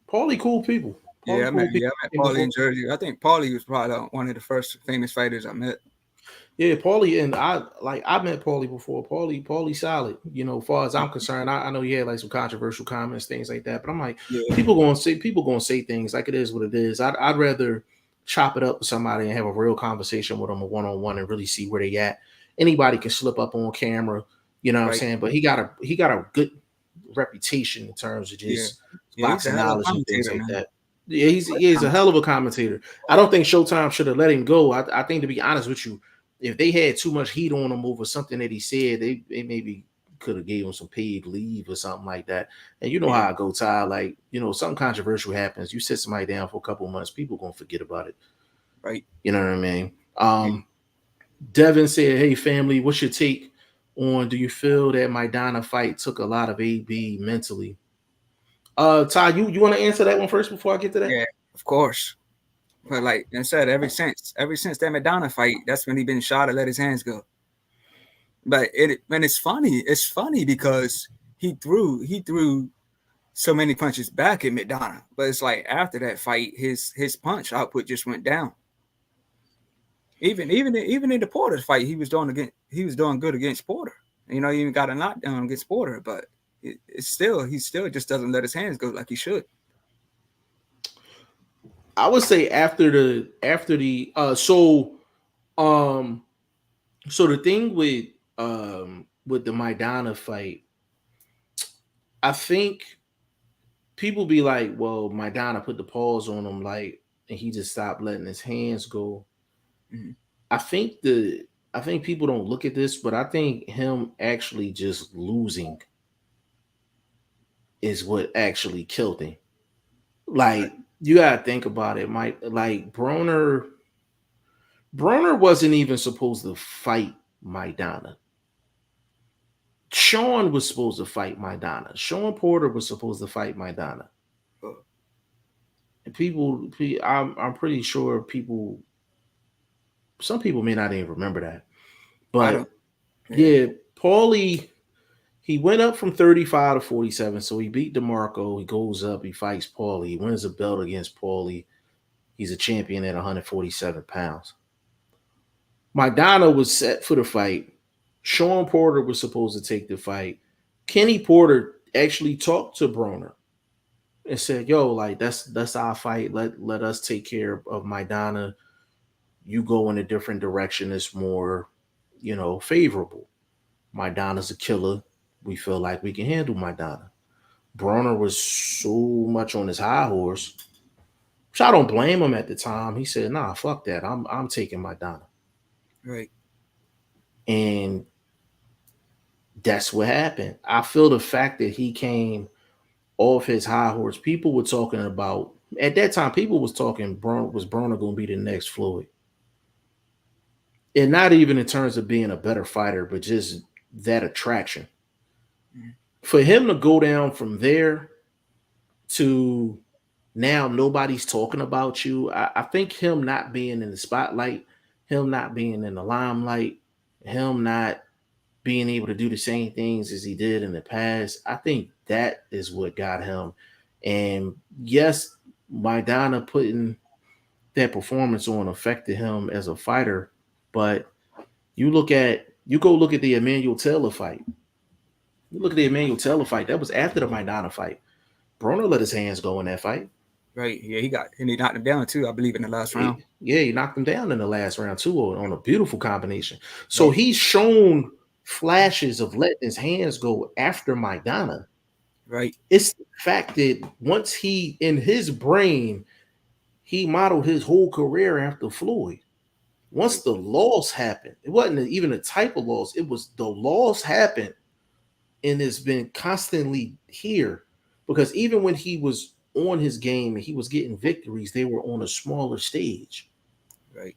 Paulie cool people. Yeah, I met People. Paulie in Jersey. I think Paulie was probably one of the first famous fighters I met. Yeah, Paulie, and I met Paulie before. Paulie solid. You know, as far as I'm concerned, I know he had like some controversial comments, things like that. But I'm like, Yeah. people gonna say things like it is what it is. I'd rather chop it up with somebody and have a real conversation with them, a one-on-one, and really see where they at. Anybody can slip up on camera, you know what I'm saying? But he got a good reputation in terms of just He's a boxing hell of a knowledge and things commentator, like man. that. Yeah, he's a hell of a commentator. I don't think Showtime should have let him go. I think, to be honest with you, if they had too much heat on him over something that he said, they maybe could have gave him some paid leave or something like that. And you know how I go, Ty. Like, you know, something controversial happens. You sit somebody down for a couple of months, people gonna forget about it. Right. You know what I mean? Devin said, "Hey family, what's your take on? Do you feel that Maidana fight took a lot of AB mentally?" Ty, you want to answer that one first before I get to that? Yeah, of course. But like I said, ever since that Madonna fight, that's when he been shot and let his hands go. But it's funny because he threw so many punches back at McDonough. But it's like after that fight, his punch output just went down. Even in the Porter fight, he was doing good against Porter. You know, he even got a knockdown against Porter, but he still just doesn't let his hands go like he should. I would say after the so the thing with the Maidana fight, I think people be like, well, Maidana put the pause on him, like, and he just stopped letting his hands go. Mm-hmm. I think people don't look at this, but I think him actually just losing is what actually killed him. Like, you gotta think about it, Mike. Like, Broner wasn't even supposed to fight Maidana. Sean was supposed to fight Maidana. Sean Porter was supposed to fight Maidana. And I'm pretty sure some people may not even remember that. But yeah, Paulie, he went up from 35 to 47. So he beat DeMarco. He goes up, he fights Paulie. He wins a belt against Paulie. He's a champion at 147 pounds. Maidana was set for the fight. Sean Porter was supposed to take the fight. Kenny Porter actually talked to Broner and said, "Yo, like that's our fight. Let us take care of Maidana. You go in a different direction that's more, favorable. Maidana's a killer. We feel like we can handle Maidana." Broner was so much on his high horse, which I don't blame him at the time. He said, "Nah, fuck that. I'm taking Maidana." Right. And that's what happened. I feel the fact that he came off his high horse, people were talking about, at that time, people was talking, was Broner going to be the next Floyd? And not even in terms of being a better fighter, but just that attraction. Mm-hmm. For him to go down from there to now nobody's talking about you, I think him not being in the spotlight, him not being in the limelight, him not being able to do the same things as he did in the past, I think that is what got him. And yes, Maidana putting that performance on affected him as a fighter, but you go look at the Emmanuel Taylor fight. You look at the Emmanuel Taylor fight, that was after the Maidana fight. Broner let his hands go in that fight. Right. Yeah, he knocked him down too, I believe, in the last round. Yeah, he knocked him down in the last round too on a beautiful combination. So he's shown flashes of letting his hands go after Maidana. Right. It's the fact that once he, in his brain, he modeled his whole career after Floyd. Once the loss happened, it wasn't even a type of loss. It was the loss happened, and it's been constantly here. Because even when he was on his game and he was getting victories, they were on a smaller stage. Right.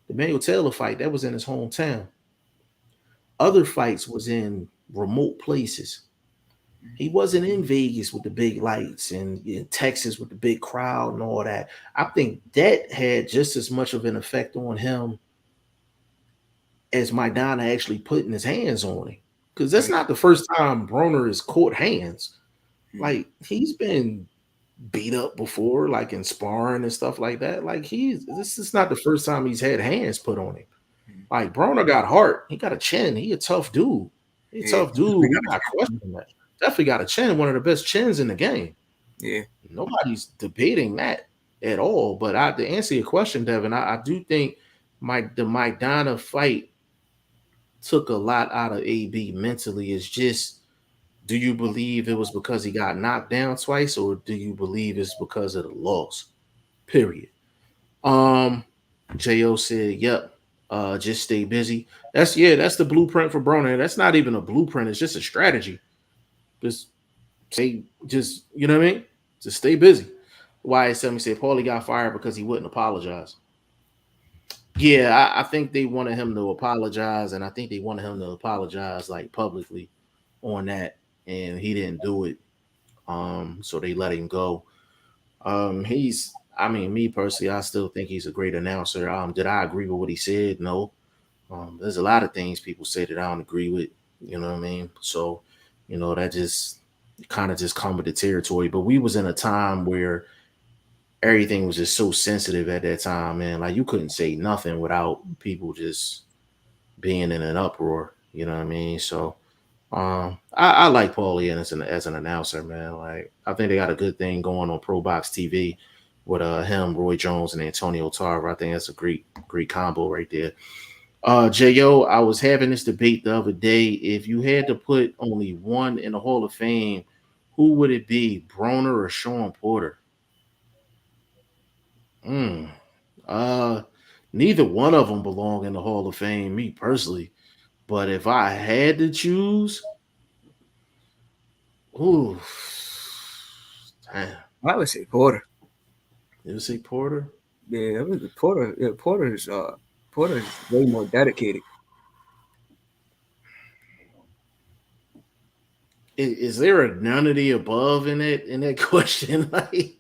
The Manuel Taylor fight, that was in his hometown. Other fights was in remote places. He wasn't in Vegas with the big lights and in Texas with the big crowd and all that. I think that had just as much of an effect on him as Maidana actually putting his hands on him. Because that's Right. not the first time Broner has caught hands. Mhm. Like, he's been beat up before, like in sparring and stuff like that. Like, this is not the first time he's had hands put on him. Mhm. Like, Broner got heart. He got a chin. He a tough dude. He a Yeah. tough dude. We not questioning that. Definitely got a chin. One of the best chins in the game. Yeah. Nobody's debating that at all. But to answer your question, Devin, I do think the Maidana fight took a lot out of AB mentally. It's just, do you believe it was because he got knocked down twice, or do you believe it's because of the loss? Period. Jo said, "Yep, just stay busy." That's the blueprint for Broner. That's not even a blueprint. It's just a strategy. Just you know what I mean? Just stay busy. YS7 said Paulie got fired because he wouldn't apologize. Yeah, I think they wanted him to apologize, and I think they wanted him to apologize like publicly on that, and he didn't do it. So they let him go. Me personally, I still think he's a great announcer. Did I agree with what he said? No. There's a lot of things people say that I don't agree with. You know what I mean? So, that just kind of just come with the territory. But we was in a time where everything was just so sensitive at that time, man. Like, you couldn't say nothing without people just being in an uproar. You know what I mean? So, I like Paulie as an announcer, man. Like, I think they got a good thing going on Pro Box TV with him, Roy Jones, and Antonio Tarver. I think that's a great combo right there. Jo, I was having this debate the other day. If you had to put only one in the Hall of Fame, who would it be, Broner or Sean Porter? Mm. Neither one of them belong in the Hall of Fame, me personally. But if I had to choose, ooh, damn. I would say Porter. You would say Porter? Yeah, it was Porter. Yeah, Porter's way more dedicated. Is there a none of the above in that question? Like,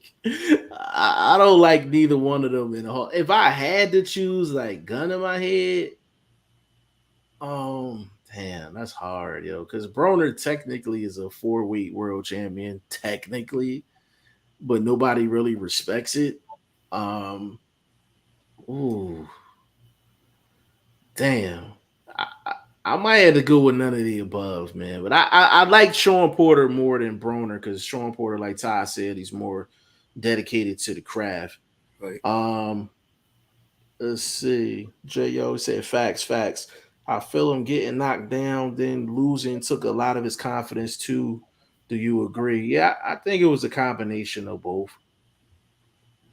I don't like neither one of them in the Hall. If I had to choose, like, gun in my head, damn, that's hard, yo. Because Broner technically is a 4-weight world champion, technically, but nobody really respects it. Ooh, damn. I might have to go with none of the above, man. But I like Sean Porter more than Broner because Sean Porter, like Ty said, he's more dedicated to the craft. Right. Let's see. Jo said facts. I feel him getting knocked down, then losing took a lot of his confidence too. Do you agree? Yeah, I think it was a combination of both.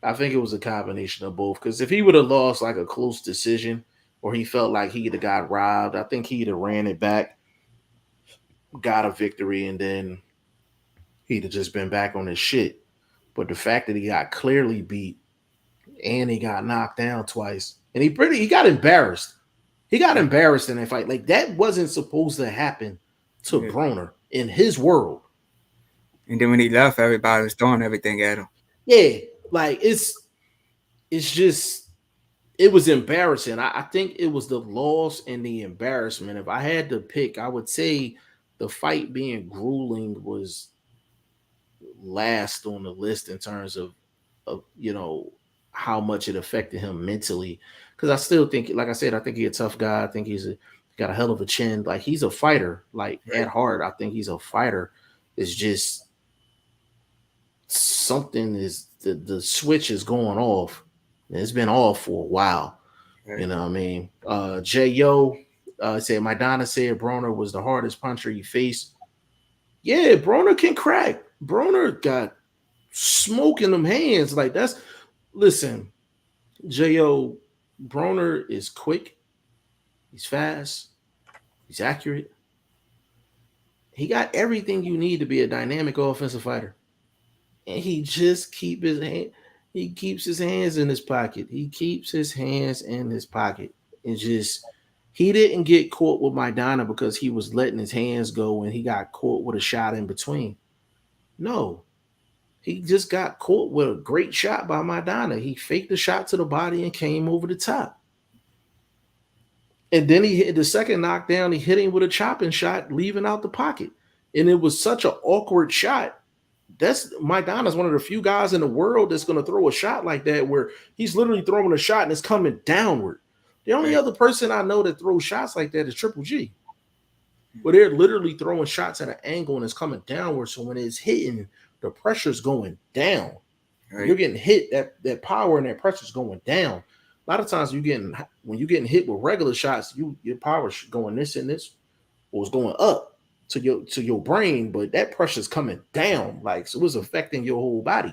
Because if he would have lost like a close decision or he felt like he'd have got robbed, I think he'd have ran it back, got a victory, and then he'd have just been back on his shit. But the fact that he got clearly beat and he got knocked down twice, and he got embarrassed. He got embarrassed in that fight. Like, that wasn't supposed to happen to Broner in his world. And then when he left, everybody was throwing everything at him. Yeah, like it's just, it was embarrassing. I think it was the loss and the embarrassment. If I had to pick, I would say the fight being grueling was last on the list in terms of how much it affected him mentally. Because I still think, like I said, I think he's a tough guy. I think he's got a hell of a chin. Like, he's a fighter. Like, at heart, I think he's a fighter. It's just something is the switch is going off. It's been off for a while. Right. You know what I mean? Jo said Maidana said Broner was the hardest puncher he faced. Yeah, Broner can crack. Broner got smoke in them hands. Like, listen, Jo, Broner is quick. He's fast. He's accurate. He got everything you need to be a dynamic offensive fighter. and he just he keeps his hands in his pocket. He keeps his hands in his pocket. And just he didn't get caught with Maidana because he was letting his hands go and he got caught with a shot in between. No. He just got caught with a great shot by Maidana. He faked the shot to the body and came over the top. And then he hit the second knockdown. He hit him with a chopping shot, leaving out the pocket. And it was such an awkward shot. That's Maidana's one of the few guys in the world that's going to throw a shot like that, where he's literally throwing a shot and it's coming downward. The only other person I know that throws shots like that is Triple G, where they're literally throwing shots at an angle and it's coming downward. So when it's hitting, the pressure's going down. Right. You're getting hit, that power and that pressure's going down. A lot of times when you're getting hit with regular shots, your power's going this and this, or it's going up to your brain, but that pressure's coming down. Like, so it was affecting your whole body.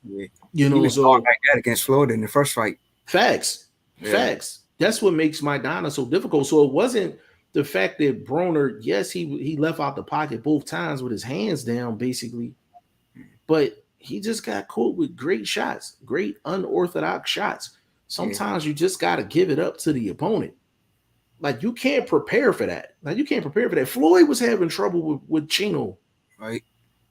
Yeah. You know, so like that against Florida in the first fight. Facts. That's what makes Maidana so difficult. So it wasn't the fact that Broner, yes, he left out the pocket both times with his hands down, basically. But he just got caught with great shots, great unorthodox shots. Sometimes you just got to give it up to the opponent. Like, you can't prepare for that. Floyd was having trouble with Chino. Right.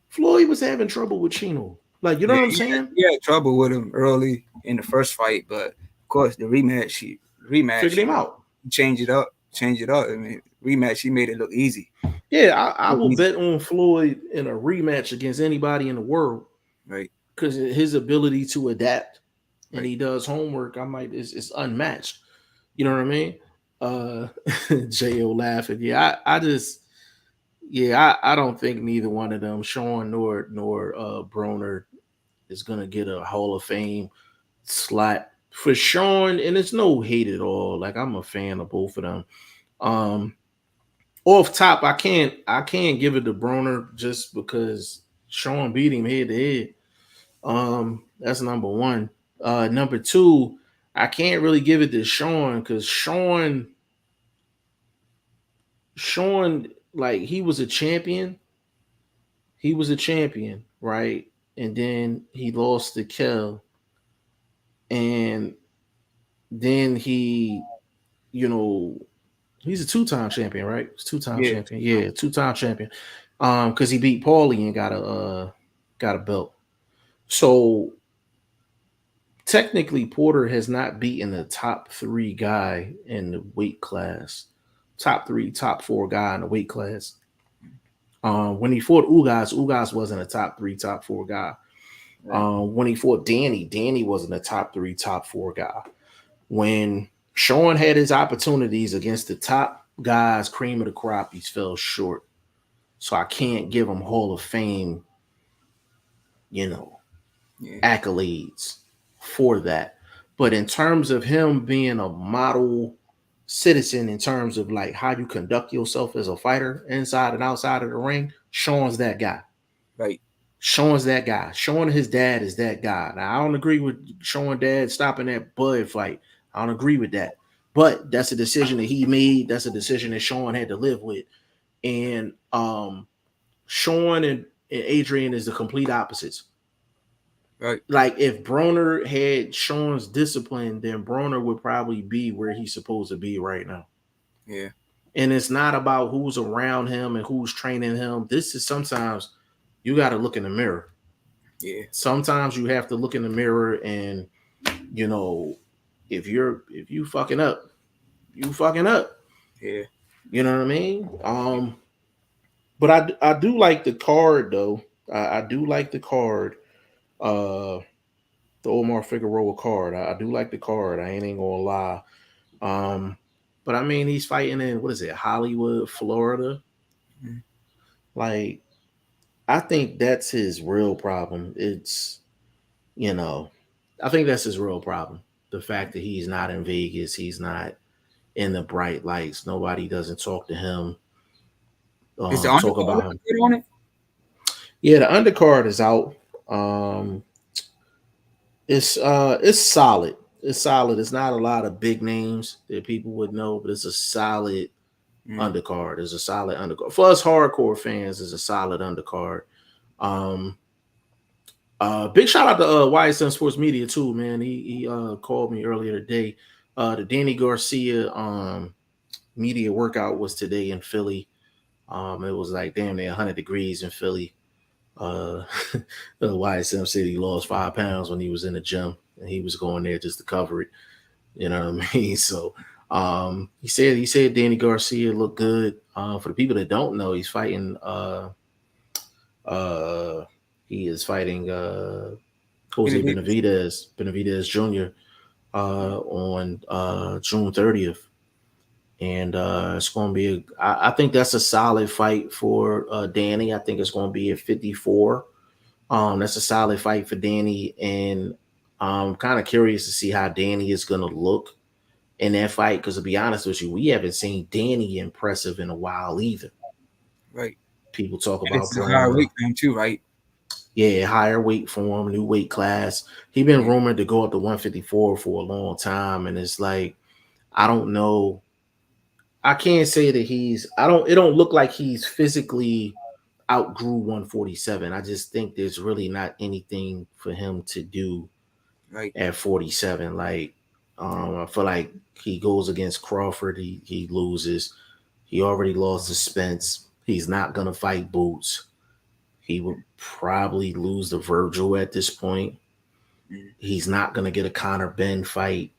Floyd was having trouble with Chino. Like, you know what I'm saying? He had trouble with him early in the first fight, but of course the rematch figured him out. Change it up. I mean, rematch, he made it look easy. Yeah, I will bet on Floyd in a rematch against anybody in the world. Right. Because his ability to adapt and he does homework, is unmatched. You know what I mean? J.O. laughing. Yeah, I don't think neither one of them, Sean nor Broner, is gonna get a Hall of Fame slot. For Sean, and it's no hate at all. Like, I'm a fan of both of them. Off top, I can't give it to Broner just because Sean beat him head to head. That's number one. Number two, I can't really give it to Sean because Sean, like, he was a champion. He was a champion, right? And then he lost to Kel. And then he, he's a two-time champion, right? He's two-time champion. Yeah, two-time champion. Because he beat Paulie and got a belt. So technically, Porter has not beaten a top 3 guy in the weight class. Top 3, top 4 guy in the weight class. When he fought Ugas wasn't a top 3, top 4 guy. When he fought Danny wasn't a top 3, top 4 guy. When Sean had his opportunities against the top guys, cream of the crop, he fell short. So I can't give him Hall of Fame, accolades for that. But in terms of him being a model citizen, in terms of like how you conduct yourself as a fighter inside and outside of the ring, Sean's that guy. Right. Sean's that guy. Sean and his dad is that guy. Now, I don't agree with Sean dad stopping that Bud fight. I don't agree with that. But that's a decision that he made. That's a decision that Sean had to live with. And Sean and Adrian is the complete opposites. Right. Like, if Broner had Sean's discipline, then Broner would probably be where he's supposed to be right now. Yeah. And it's not about who's around him and who's training him. This is sometimes you got to look in the mirror. Yeah. Sometimes you have to look in the mirror and, if you fucking up, you fucking up. Yeah. You know what I mean? But I do like the card though. I do like the card. The Omar Figueroa card. I do like the card. I ain't gonna lie. But I mean, he's fighting in, what is it, Hollywood, Florida? Mm-hmm. Like, I think that's his real problem. It's, I think that's his real problem. The fact that he's not in Vegas, he's not in the bright lights. Nobody doesn't talk to him. Is the talk about him on it? Yeah, the undercard is out. It's solid. It's solid. It's not a lot of big names that people would know, but it's a solid undercard. It's a solid undercard. For us hardcore fans, it's a solid undercard. Big shout out to YSM Sports Media too, man. He called me earlier today. The Danny Garcia media workout was today in Philly. It was like damn near 100 degrees in Philly. YSM said he lost 5 pounds when he was in the gym, and he was going there just to cover it. You know what I mean? So he said Danny Garcia looked good. For the people that don't know, he's fighting. He is fighting Jose Benavidez Jr. On June 30th. And it's going to be, I think that's a solid fight for Danny. I think it's going to be at 54. That's a solid fight for Danny. And I'm kind of curious to see how Danny is going to look in that fight. Because to be honest with you, we haven't seen Danny impressive in a while either. Right. People talk And about it's a higher weight for him too, right? Yeah, higher weight for him, new weight class. He's been rumored to go up to 154 for a long time. And it's like, I don't know. I can't say that it don't look like he's physically outgrew 147. I just think there's really not anything for him to do at 47. Like, I feel like he goes against Crawford, he loses. He already lost to Spence. He's not gonna fight Boots. He would probably lose to Virgil at this point. He's not gonna get a Conor Ben fight.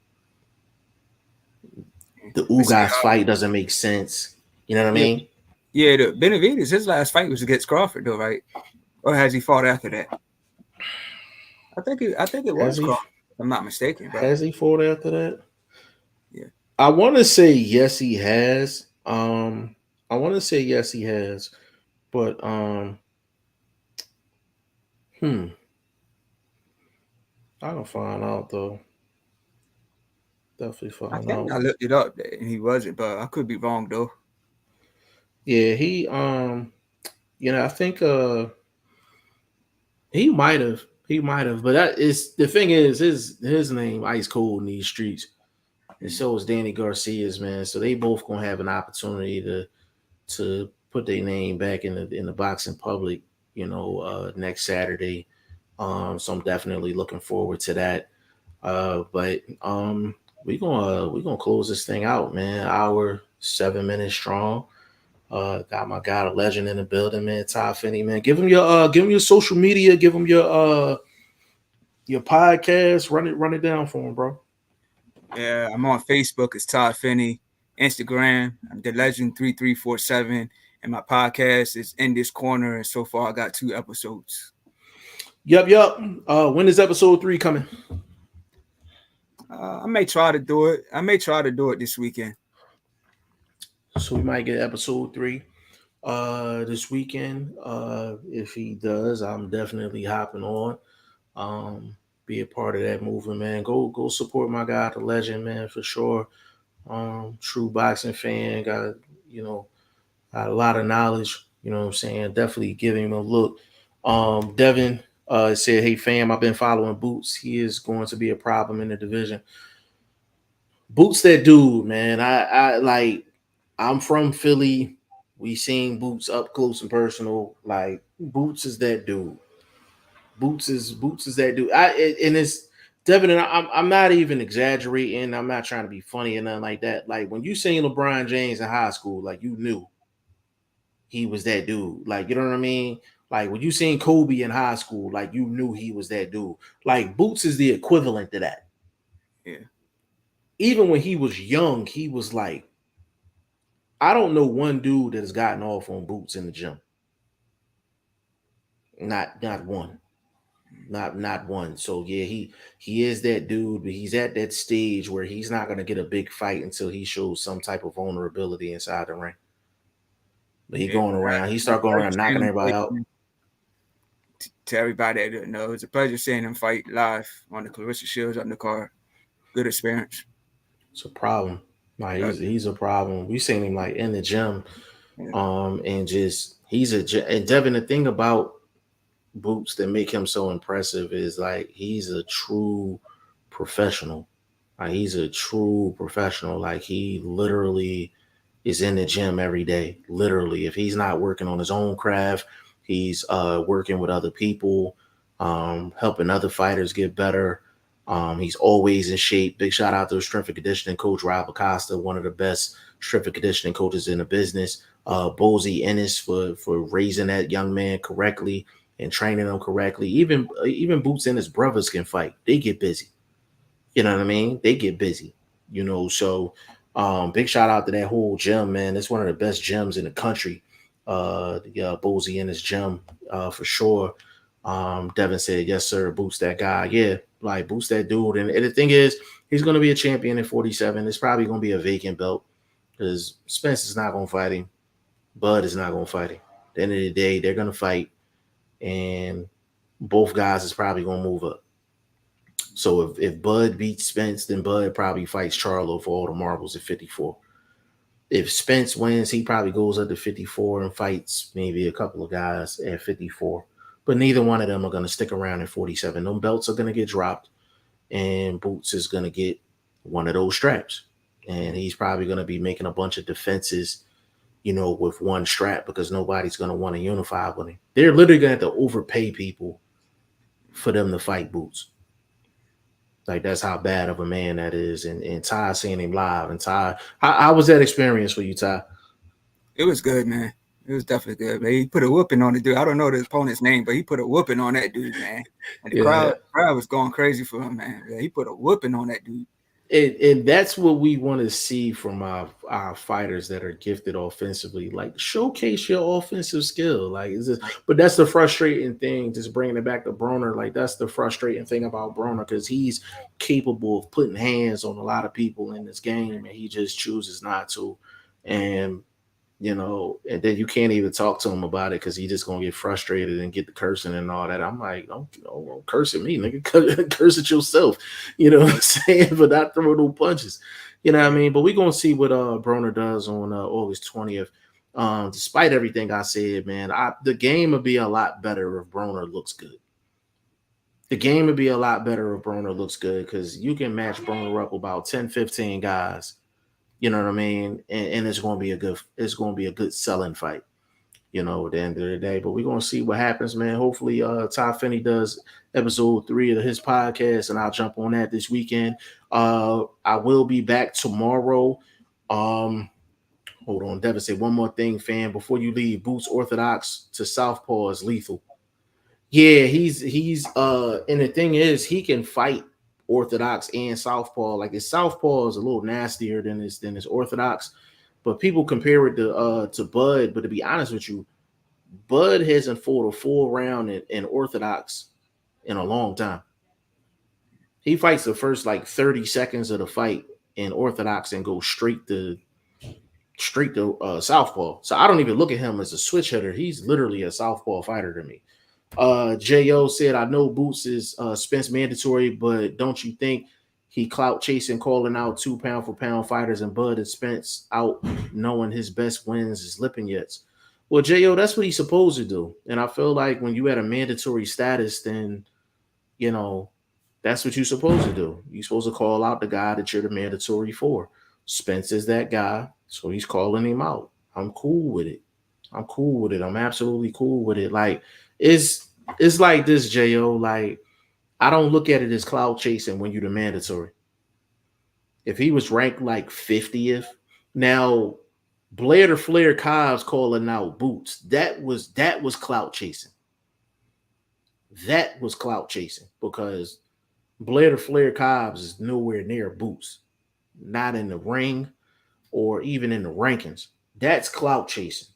The Ugas fight doesn't make sense. You know what I mean? Yeah, the Benavidez, his last fight was against Crawford, though, right? Or has he fought after that? I think it was Crawford, if I'm not mistaken. Bro. Has he fought after that? Yeah. I want to say yes, he has. But I can find out though. Definitely find out. I looked it up and he wasn't, but I could be wrong though. Yeah, he I think he might have, but that is the thing is his name Ice Cold in these streets, and so is Danny Garcia's, man. So they both gonna have an opportunity to put their name back in the boxing public, next Saturday. So I'm definitely looking forward to that. But we're gonna close this thing out, man. Hour 7 minutes strong. Got my guy, a legend in the building, man. Todd Finney, man. Give him your social media. Give him your podcast. Run it down for him, bro. Yeah, I'm on Facebook. It's Todd Finney. Instagram, I'm the Legend 3347, and my podcast is In This Corner. And so far, I got 2 episodes. Yup. When is episode 3 coming? I may try to do it this weekend. So we might get episode 3 this weekend. If he does, I'm definitely hopping on. Be a part of that movement, man. Go support my guy, the legend, man, for sure. True boxing fan, got a lot of knowledge, you know what I'm saying? Definitely give him a look. Devin said, "Hey fam, I've been following Boots. He is going to be a problem in the division." Boots that dude, man. I'm from Philly. We seen Boots up close and personal. Like, Boots is that dude. Boots is that dude. And it's Devin, and I'm not even exaggerating. I'm not trying to be funny or nothing like that. Like, when you seen LeBron James in high school, like, you knew he was that dude. Like, you know what I mean? Like, when you seen Kobe in high school, like, you knew he was that dude. Like, Boots is the equivalent to that. Yeah. Even when he was young, he was like, I don't know one dude that has gotten off on Boots in the gym. Not one. Not one. So yeah, he is that dude, but he's at that stage where he's not gonna get a big fight until he shows some type of vulnerability inside the ring. But he start going around knocking everybody out. To everybody that doesn't know, it's a pleasure seeing him fight live on the Clarissa Shields undercard. Good experience. It's a problem. Like, he's a problem. We seen him like in the gym, and just and Devin. The thing about Boots that make him so impressive is like he's a true professional. Like, he's a true professional. Like, he literally is in the gym every day. Literally, if he's not working on his own craft, he's working with other people. helping other fighters get better. He's always in shape. Big shout out to his strength and conditioning coach, Rob Acosta, one of the best strength and conditioning coaches in the business. Bozy Ennis for raising that young man correctly and training him correctly. Even Boots and his brothers can fight. They get busy. You know what I mean? They get busy. So big shout out to that whole gym, man. It's one of the best gyms in the country. The Bozy Ennis gym, for sure. Devin said, yes, sir, Boots that guy. Yeah, like Boots that dude. And the thing is, he's going to be a champion at 47. It's probably going to be a vacant belt because Spence is not going to fight him. Bud is not going to fight him. At the end of the day, they're going to fight, and both guys is probably going to move up. So if Bud beats Spence, then Bud probably fights Charlo for all the marbles at 54. If Spence wins, he probably goes up to 54 and fights maybe a couple of guys at 54. But neither one of them are going to stick around at 47. Them belts are going to get dropped, and Boots is going to get one of those straps. And he's probably going to be making a bunch of defenses, with one strap because nobody's going to want to unify with him. They're literally going to have to overpay people for them to fight Boots. Like, that's how bad of a man that is. And Ty seeing him live. And Ty, how was that experience for you, Ty? It was good, man. It was definitely good. Man. He put a whooping on the dude. I don't know the opponent's name, but he put a whooping on that dude, man. And the crowd was going crazy for him, man. Yeah, he put a whooping on that dude. And that's what we want to see from our fighters that are gifted offensively. Like, showcase your offensive skill. Like, but that's the frustrating thing. Just bringing it back to Broner. Like, that's the frustrating thing about Broner because he's capable of putting hands on a lot of people in this game, and he just chooses not to. And and then you can't even talk to him about it because he's just gonna get frustrated and get the cursing and all that. I'm like, don't curse at me, nigga. Curse at yourself. You know what I'm saying? But not throw no punches. You know what I mean? But we're gonna see what Broner does on August 20th. Despite everything I said, man, the game would be a lot better if Broner looks good. The game would be a lot better if Broner looks good because you can match Broner up about 10, 15 guys. You know what I mean? And it's going to be a good selling fight, at the end of the day. But we're going to see what happens, man. Hopefully Ty Finney does episode 3 of his podcast, and I'll jump on that this weekend. I will be back tomorrow. Hold on. Devin said one more thing, fam. Before you leave, Boots Orthodox to Southpaw is lethal. Yeah, he's and the thing is, he can fight Orthodox and Southpaw. Like, his Southpaw is a little nastier than his Orthodox, but people compare it to Bud. But to be honest with you, Bud hasn't fought a full round in Orthodox in a long time. He fights the first 30 seconds of the fight in Orthodox and goes straight to Southpaw. So I don't even look at him as a switch hitter. He's literally a Southpaw fighter to me. J.O. said, I know Boots is Spence mandatory, but don't you think he clout chasing, calling out 2 pound for pound fighters and Bud and Spence out knowing his best wins is Lipinets? Well, J.O., that's what he's supposed to do. And I feel like when you had a mandatory status, then, that's what you're supposed to do. You're supposed to call out the guy that you're the mandatory for. Spence is that guy, so he's calling him out. I'm cool with it. I'm absolutely cool with it. Like, it's like this, J.O. Like, I don't look at it as cloud chasing when you're the mandatory. If he was ranked 50th, now Blair to Flair Cobbs calling out Boots, that was clout chasing. That was clout chasing because Blair to Flair Cobbs is nowhere near Boots, not in the ring or even in the rankings. That's clout chasing.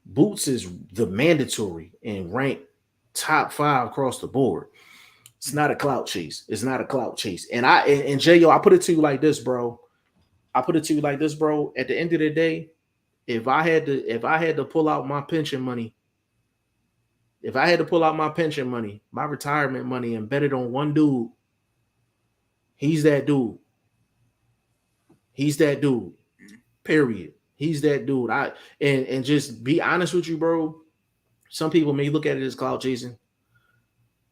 Boots is the mandatory and ranked top 5 across the board. It's not a clout chase. And J.O., I put it to you like this, bro. At the end of the day, if I had to pull out my pension money, my retirement money, and bet it on one dude, he's that dude. Period. He's that dude. And just be honest with you, bro. Some people may look at it as clout chasing,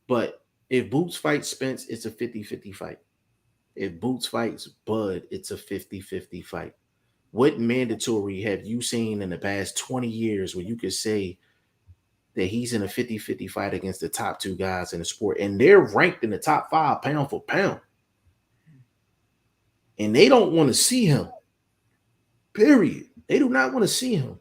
but if Boots fights Spence, it's a 50-50 fight. If Boots fights Bud, it's a 50-50 fight. What mandatory have you seen in the past 20 years where you could say that he's in a 50-50 fight against the top 2 guys in the sport, and they're ranked in the top 5 pound for pound. And they don't want to see him. Period. They do not want to see him.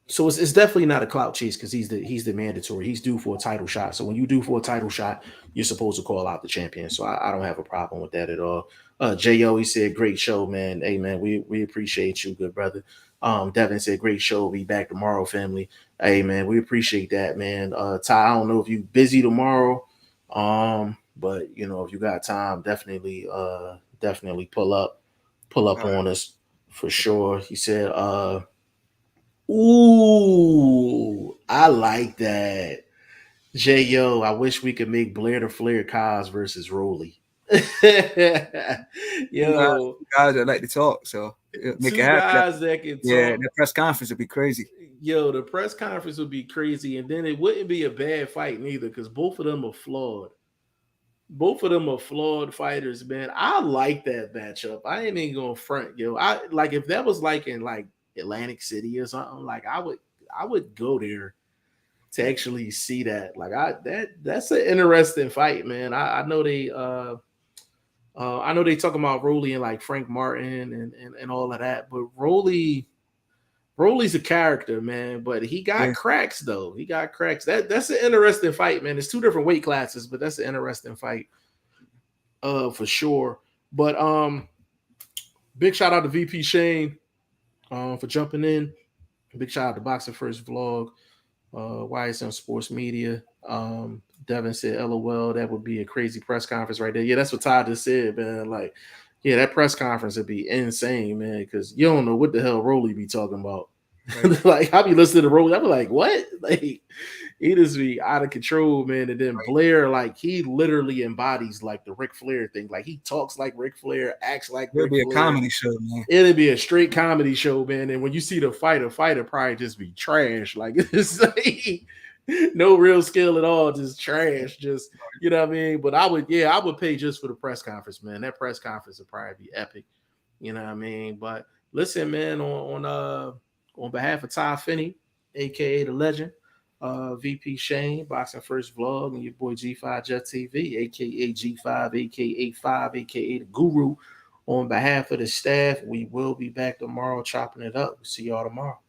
So it's definitely not a clout chase because he's the mandatory. He's due for a title shot. So when you do for a title shot, you're supposed to call out the champion. So I don't have a problem with that at all. J.O., he said, great show, man. Hey, man, we appreciate you, good brother. Devin said, great show. Be back tomorrow, family. Hey, man, we appreciate that, man. Ty, I don't know if you're busy tomorrow, but, you know, if you got time, definitely pull up on us for sure. He said, ooh, I like that. J.O., I wish we could make Blair to Flair Cos versus Rolly. Yo, guys that like to talk, so make 2 it happen. guys that can talk. Yeah, the press conference would be crazy. Yo, the press conference would be crazy, and then it wouldn't be a bad fight neither because both of them are flawed. Both of them are flawed fighters, man. I like that matchup. I ain't even gonna front, yo. I like if that was like in like Atlantic City or something, like I would go there to actually see that. Like that's an interesting fight, man. I know they talking about Rolly and like Frank Martin and all of that, but Rolly's a character, man, but he got cracks though. He got cracks. That's an interesting fight, man. It's 2 different weight classes, but that's an interesting fight, for sure. But big shout out to VP Shane, for jumping in. Big shout out to Boxing First Vlog, YSM Sports Media. Devin said, "LOL, that would be a crazy press conference right there." Yeah, that's what Todd just said, man. Like, yeah, that press conference would be insane, man, because you don't know what the hell Rolly be talking about. Right. Like, I be listening to Rolly, I be like, what? Like, he just be out of control, man. And then Blair, like, he literally embodies like the Ric Flair thing. Like, he talks like Ric Flair, acts like Ric Flair. It'll be a comedy show, man. It'll be a straight comedy show, man. And when you see the fighter probably just be trash. Like, it's like no real skill at all, just trash. Just, you know what I mean? But I would pay just for the press conference, man. That press conference would probably be epic. You know what I mean? But listen, man, on behalf of Ty Finney, aka the legend, VP Shane, Boxing First Vlog, and your boy G5 Jet TV, aka G5, aka 5, aka the Guru. On behalf of the staff, we will be back tomorrow chopping it up. See y'all tomorrow.